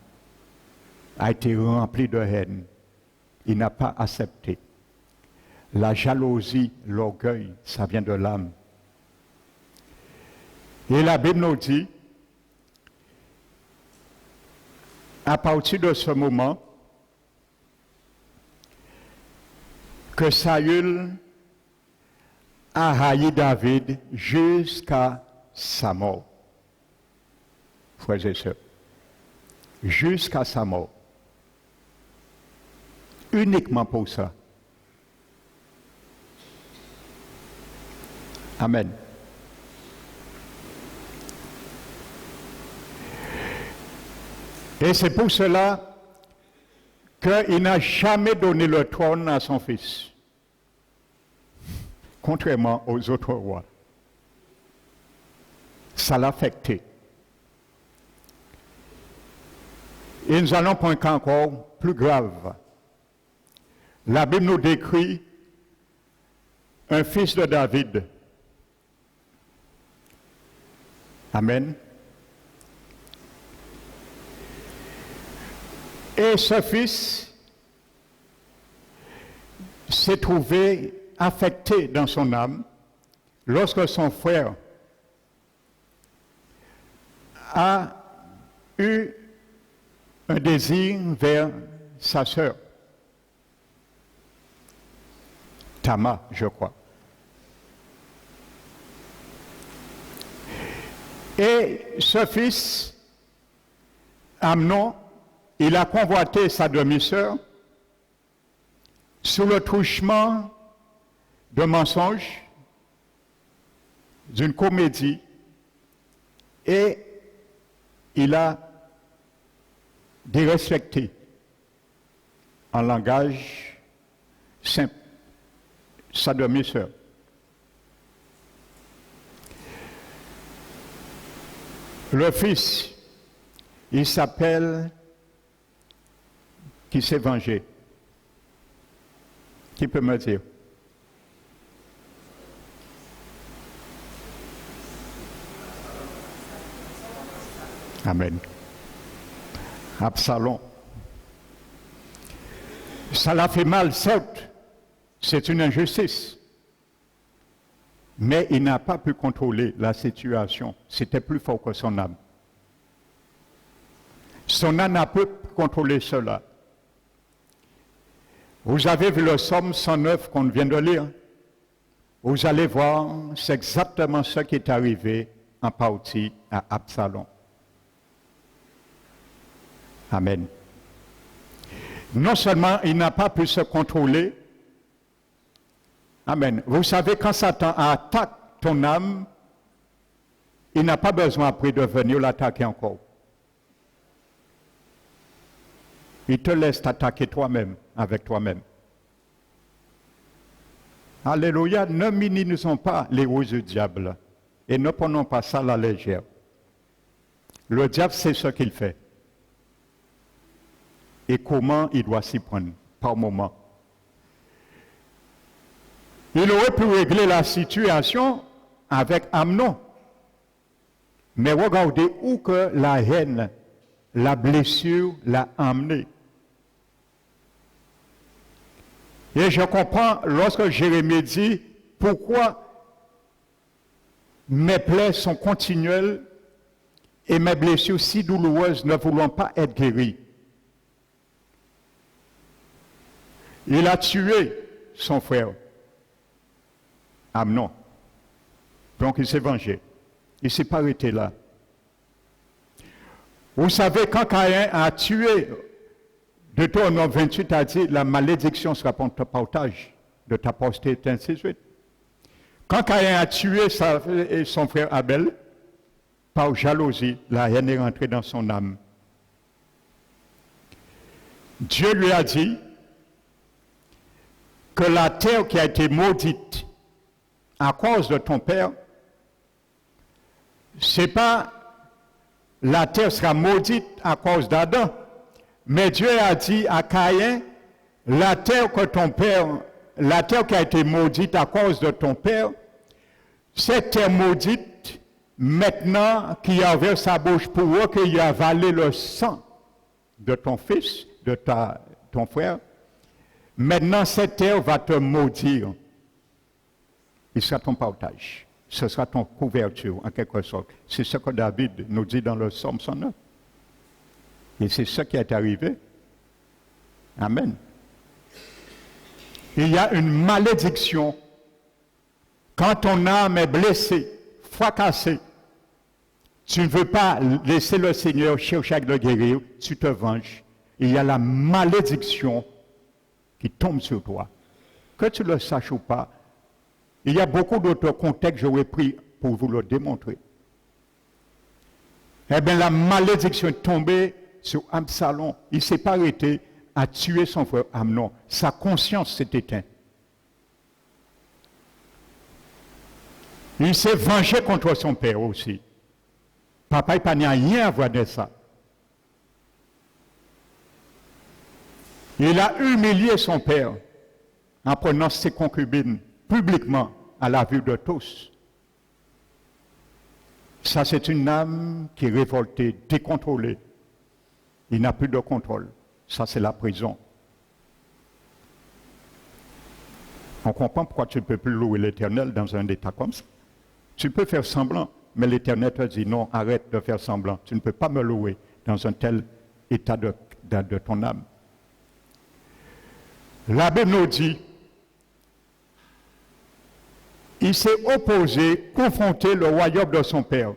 Speaker 1: a été remplie de haine. Il n'a pas accepté. La jalousie, l'orgueil, ça vient de l'âme. Et la Bible nous dit, à partir de ce moment, que Saül a haï David jusqu'à sa mort. Frères et sœurs, jusqu'à sa mort. Uniquement pour ça. Amen. Et c'est pour cela qu'il n'a jamais donné le trône à son fils, contrairement aux autres rois. Ça l'a affecté. Et nous allons pour un cas encore plus grave. La Bible nous décrit un fils de David. Amen. Et ce fils s'est trouvé affecté dans son âme lorsque son frère a eu un désir vers sa sœur, Tamar, je crois. Et ce fils, Amnon, il a convoité sa demi-sœur sous le truchement de mensonges, d'une comédie, et il a dérespecté en langage simple sa demi-sœur. Le fils, il s'appelle qui s'est vengé. Qui peut me dire? Amen. Absalom. Ça l'a fait mal, certes. C'est une injustice. Mais il n'a pas pu contrôler la situation. C'était plus fort que son âme. Son âme n'a pas pu contrôler cela. Vous avez vu le psaume 109 qu'on vient de lire. Vous allez voir, c'est exactement ce qui est arrivé en partie à Absalom. Amen. Non seulement il n'a pas pu se contrôler, amen. Vous savez, quand Satan attaque ton âme, il n'a pas besoin après de venir l'attaquer encore. Il te laisse t'attaquer toi-même, avec toi-même. Alléluia, ne minimisons pas les ruses du diable et ne prenons pas ça à la légère. Le diable sait ce qu'il fait et comment il doit s'y prendre par moment. Il aurait pu régler la situation avec Amnon. Mais regardez où que la haine, la blessure l'a amené. Et je comprends lorsque Jérémie dit pourquoi mes plaies sont continuelles et mes blessures si douloureuses ne voulons pas être guéries. Il a tué son frère, Amnon. Donc il s'est vengé. Il ne s'est pas arrêté là. Vous savez, quand Caïn a tué, Deutéronome 28 a dit, la malédiction sera pour ton partage de ta postérité, ainsi de suite. Quand Caïn a tué son frère Abel, par jalousie, la haine est rentrée dans son âme. Dieu lui a dit que la terre qui a été maudite à cause de ton père, c'est pas la terre sera maudite à cause d'Adam, mais Dieu a dit à Caïn, la terre que ton père, la terre qui a été maudite à cause de ton père, cette terre maudite, maintenant qui a ouvert sa bouche pour eux, qu'il a avalé le sang de ton fils, de ton frère, maintenant cette terre va te maudire. Il sera ton partage. Ce sera ton couverture, en quelque sorte. C'est ce que David nous dit dans le psaume 109. Et c'est ce qui est arrivé. Amen. Il y a une malédiction. Quand ton âme est blessée, fracassée, tu ne veux pas laisser le Seigneur chercher à le guérir, tu te venges. Il y a la malédiction qui tombe sur toi. Que tu le saches ou pas, il y a beaucoup d'autres contextes que j'aurais pris pour vous le démontrer. Eh bien, la malédiction est tombée sur Absalom. Il ne s'est pas arrêté à tuer son frère Amnon. Sa conscience s'est éteinte. Il s'est vengé contre son père aussi. Papa, il n'a rien à voir de ça. Il a humilié son père en prenant ses concubines publiquement à la vue de tous. Ça, c'est une âme qui est révoltée, décontrôlée. Il n'a plus de contrôle. Ça, c'est la prison. On comprend pourquoi tu ne peux plus louer l'Éternel dans un état comme ça. Tu peux faire semblant, mais l'Éternel te dit non, arrête de faire semblant. Tu ne peux pas me louer dans un tel état de ton âme. La Bible nous dit, il s'est opposé, confronté le royaume de son père.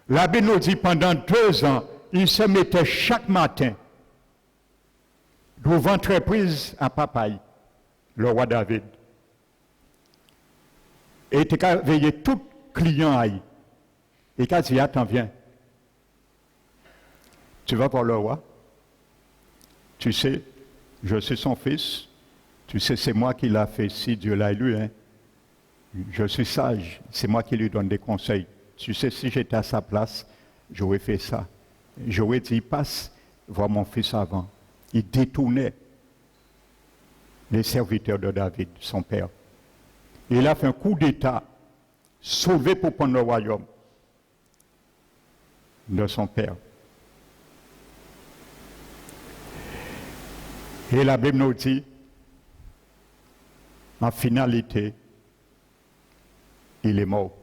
Speaker 1: La Bible nous dit pendant 2 ans, il se mettait chaque matin devant entreprise à Papaye, le roi David. Et il a veillé tout client à y. Et il a dit, attends, viens. Tu vas voir le roi. Tu sais, je suis son fils. Tu sais, c'est moi qui l'a fait si Dieu l'a élu. Hein. Je suis sage. C'est moi qui lui donne des conseils. Tu sais, si j'étais à sa place, j'aurais fait ça. J'aurais dit, passe voir mon fils avant. Il détournait les serviteurs de David, son père. Il a fait un coup d'État, sauvé pour prendre le royaume de son père. Et la Bible nous dit, en finalité, il est mort.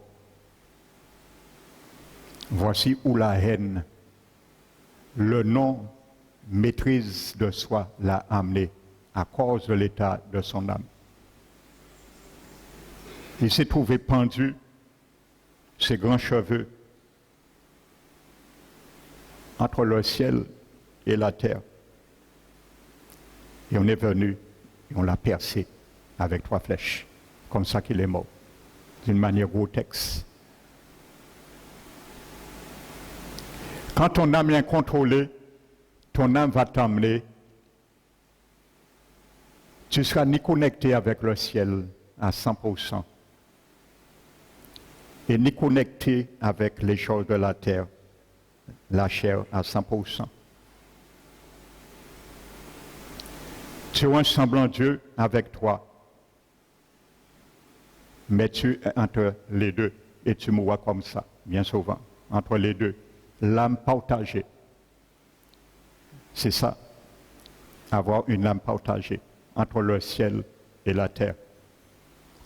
Speaker 1: Voici où la haine, le non-maîtrise de soi l'a amené à cause de l'état de son âme. Il s'est trouvé pendu, ses grands cheveux, entre le ciel et la terre. Et on est venu et on l'a percé avec 3 flèches, comme ça qu'il est mort, d'une manière grotesque. Quand ton âme est incontrôlée, ton âme va t'emmener. Tu ne seras ni connecté avec le ciel à 100%, et ni connecté avec les choses de la terre, la chair à 100%. Tu as un semblant Dieu avec toi, mais tu es entre les deux, et tu mourras comme ça, bien souvent, entre les deux. L'âme partagée. C'est ça, avoir une âme partagée entre le ciel et la terre.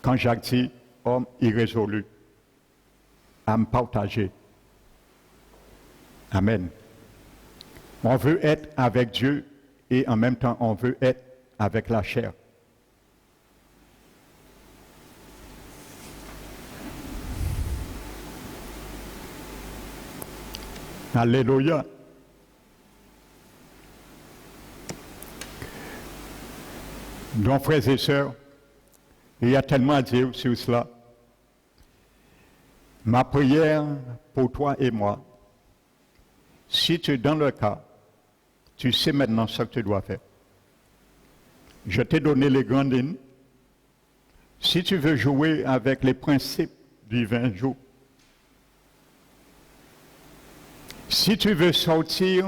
Speaker 1: Quand Jacques dit homme irrésolu, âme partagée. Amen. On veut être avec Dieu et en même temps on veut être avec la chair. Alléluia. Donc, frères et sœurs, il y a tellement à dire sur cela. Ma prière pour toi et moi, si tu es dans le cas, tu sais maintenant ce que tu dois faire. Je t'ai donné les grandes lignes. Si tu veux jouer avec les principes du 20 jours, si tu veux sortir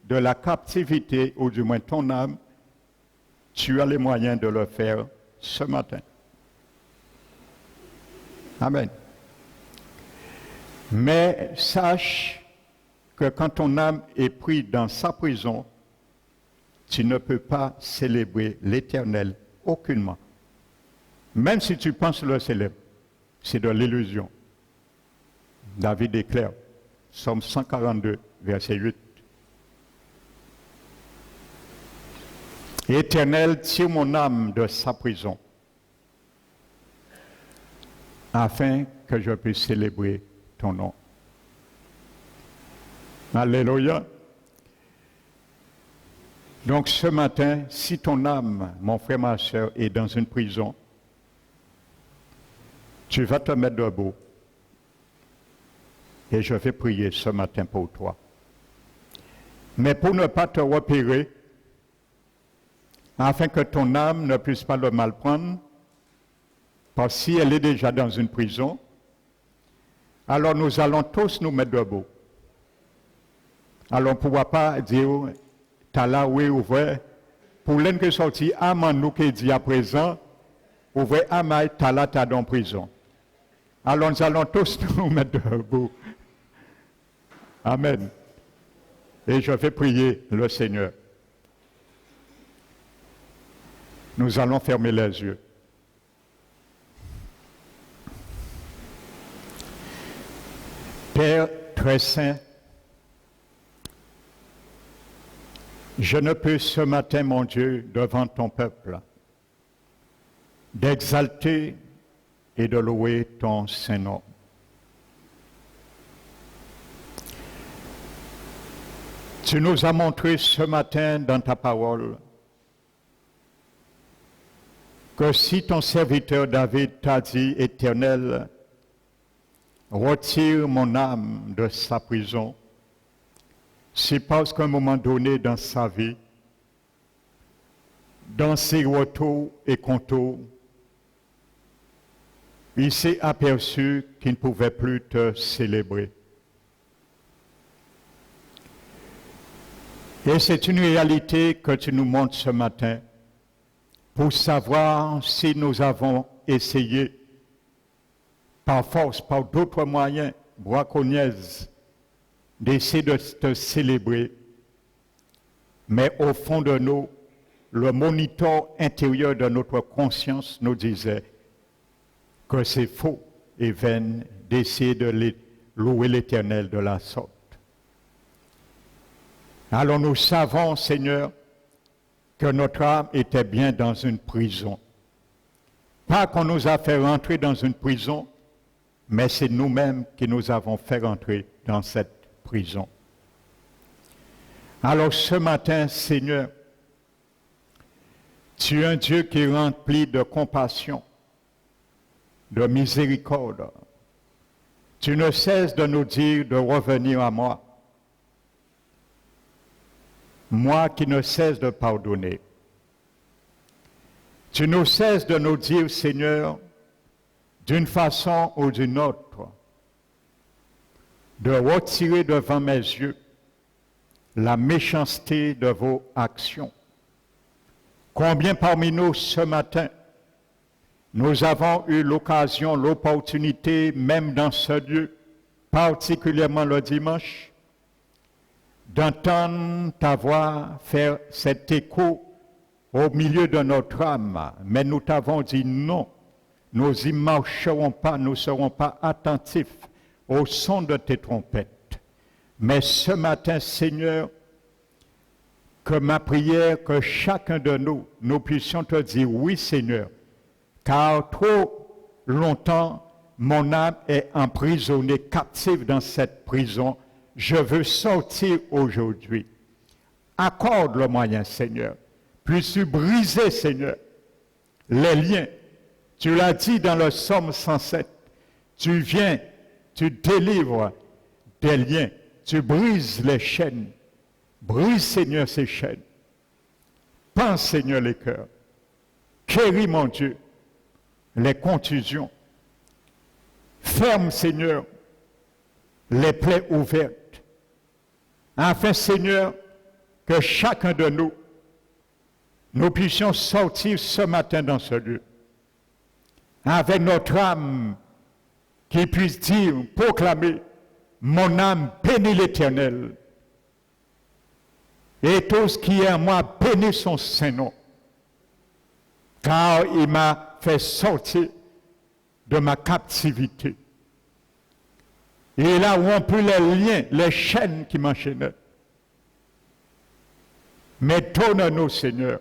Speaker 1: de la captivité, ou du moins ton âme, tu as les moyens de le faire ce matin. Amen. Mais sache que quand ton âme est prise dans sa prison, tu ne peux pas célébrer l'Éternel aucunement. Même si tu penses le célèbre, c'est de l'illusion. David déclare, Psaume 142, verset 8. Éternel, tire mon âme de sa prison, afin que je puisse célébrer ton nom. Alléluia. Donc ce matin, si ton âme, mon frère, ma soeur, est dans une prison, tu vas te mettre debout et je vais prier ce matin pour toi. Mais pour ne pas te repérer, afin que ton âme ne puisse pas le mal prendre, parce que si elle est déjà dans une prison, alors nous allons tous nous mettre debout. Alors on ne pourra pas dire, t'as là, oui, ouvert, pour l'un qui sorti, aman nous qui dit à présent, ouvert, amay, t'as là, t'as dans prison. Alors nous allons tous nous mettre debout. Amen. Et je vais prier le Seigneur. Nous allons fermer les yeux. Père très saint, je ne peux ce matin, mon Dieu, devant ton peuple, d'exalter et de louer ton Saint-Nom. Tu nous as montré ce matin dans ta parole que si ton serviteur David t'a dit, Éternel, retire mon âme de sa prison, c'est parce qu'à un moment donné dans sa vie, dans ses retours et contours, il s'est aperçu qu'il ne pouvait plus te célébrer. Et c'est une réalité que tu nous montres ce matin pour savoir si nous avons essayé, par force, par d'autres moyens braconniers, d'essayer de te célébrer. Mais au fond de nous, le moniteur intérieur de notre conscience nous disait que c'est faux et vain d'essayer de louer l'Éternel de la sorte. Alors nous savons, Seigneur, que notre âme était bien dans une prison. Pas qu'on nous a fait rentrer dans une prison, mais c'est nous-mêmes qui nous avons fait rentrer dans cette prison. Alors ce matin, Seigneur, tu es un Dieu qui est rempli de compassion, de miséricorde. Tu ne cesses de nous dire de revenir à moi. Moi qui ne cesse de pardonner. Tu ne cesses de nous dire, Seigneur, d'une façon ou d'une autre, de retirer devant mes yeux la méchanceté de vos actions. Combien parmi nous ce matin, nous avons eu l'occasion, l'opportunité, même dans ce lieu, particulièrement le dimanche, d'entendre ta voix faire cet écho au milieu de notre âme. Mais nous t'avons dit non, nous n'y marcherons pas, nous ne serons pas attentifs au son de tes trompettes. Mais ce matin, Seigneur, que ma prière, que chacun de nous puissions te dire oui, Seigneur, car trop longtemps, mon âme est emprisonnée, captive dans cette prison. Je veux sortir aujourd'hui. Accorde le moyen, Seigneur. Puisses-tu briser, Seigneur, les liens. Tu l'as dit dans le Psaume 107. Tu viens, tu délivres des liens. Tu brises les chaînes. Brise, Seigneur, ces chaînes. Pense, Seigneur, les cœurs. Guéris, mon Dieu, les contusions. Ferme, Seigneur, les plaies ouvertes. Afin, Seigneur, que chacun de nous puissions sortir ce matin dans ce lieu, avec notre âme qui puisse dire, proclamer, mon âme bénit l'Éternel, et tout ce qui est en moi bénit son Saint-Nom, car il m'a fait sortir de ma captivité. Et il a rompu les liens, les chaînes qui m'enchaînaient. Mais donne-nous, Seigneur,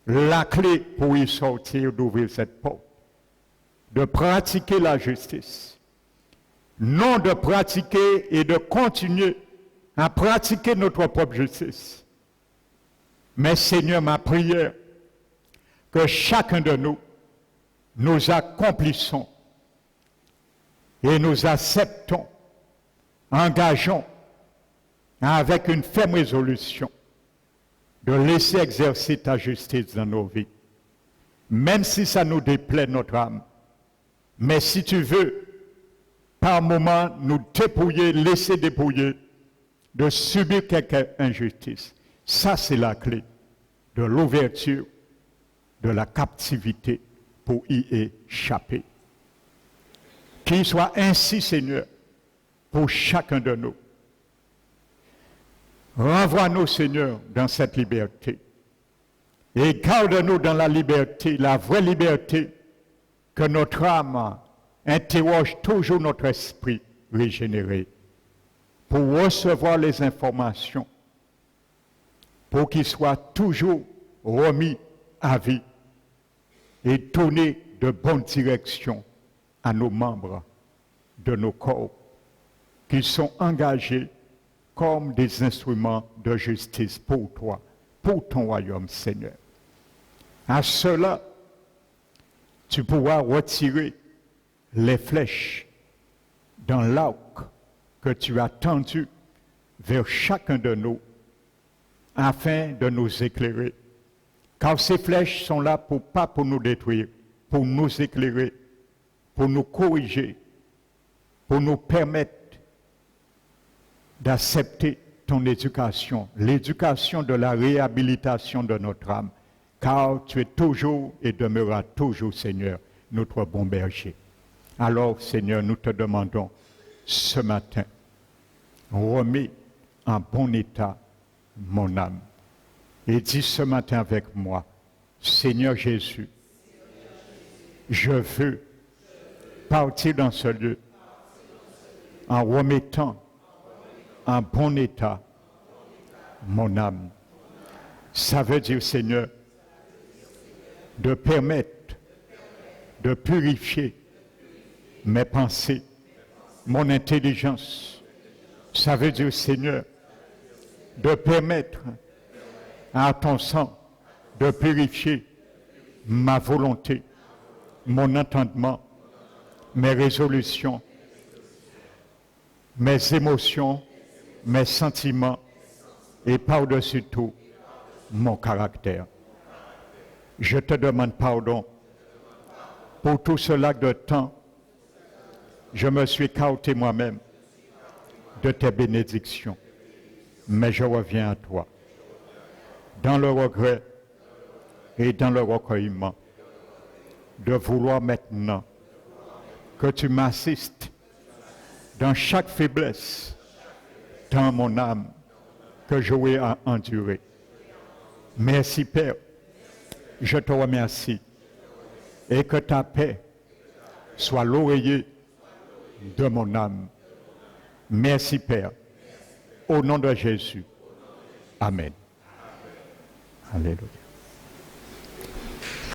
Speaker 1: la clé pour y sortir, d'ouvrir cette porte, de pratiquer la justice, non de pratiquer et de continuer à pratiquer notre propre justice. Mais Seigneur, ma prière, que chacun de nous accomplissons et nous acceptons, engageons avec une ferme résolution de laisser exercer ta justice dans nos vies. Même si ça nous déplaît notre âme. Mais si tu veux, par moment, nous dépouiller, laisser dépouiller, de subir quelque injustice. Ça, c'est la clé de l'ouverture de la captivité pour y échapper. Qu'il soit ainsi, Seigneur, pour chacun de nous. Renvoie-nous, Seigneur, dans cette liberté. Et garde-nous dans la liberté, la vraie liberté, que notre âme interroge toujours notre esprit régénéré, pour recevoir les informations, pour qu'il soit toujours remis à vie et donner de bonnes directions à nos membres de nos corps qui sont engagés comme des instruments de justice pour toi, pour ton royaume, Seigneur. À cela, tu pourras retirer les flèches dans l'arc que tu as tendu vers chacun de nous afin de nous éclairer. Car ces flèches sont là pas pour nous détruire, pour nous éclairer, pour nous corriger, pour nous permettre d'accepter ton éducation, l'éducation de la réhabilitation de notre âme, car tu es toujours et demeuras toujours, Seigneur, notre bon berger. Alors, Seigneur, nous te demandons ce matin, remets en bon état mon âme. Et dis ce matin avec moi, Seigneur Jésus, je veux partir dans ce lieu en remettant en bon état mon âme. Ça veut dire, Seigneur, de permettre de purifier mes pensées, mon intelligence. Ça veut dire, Seigneur, de permettre à ton sang de purifier ma volonté, mon entendement, mes résolutions, mes émotions, mes sentiments et par-dessus tout, mon caractère. Je te demande pardon pour tout ce lac de temps. Je me suis écarté moi-même de tes bénédictions, mais je reviens à toi dans le regret et dans le recueillement de vouloir maintenant que tu m'assistes dans chaque faiblesse dans mon âme que j'aurai à endurer. Merci Père, je te remercie et que ta paix soit l'oreiller de mon âme. Merci Père, au nom de Jésus. Amen. Alléluia.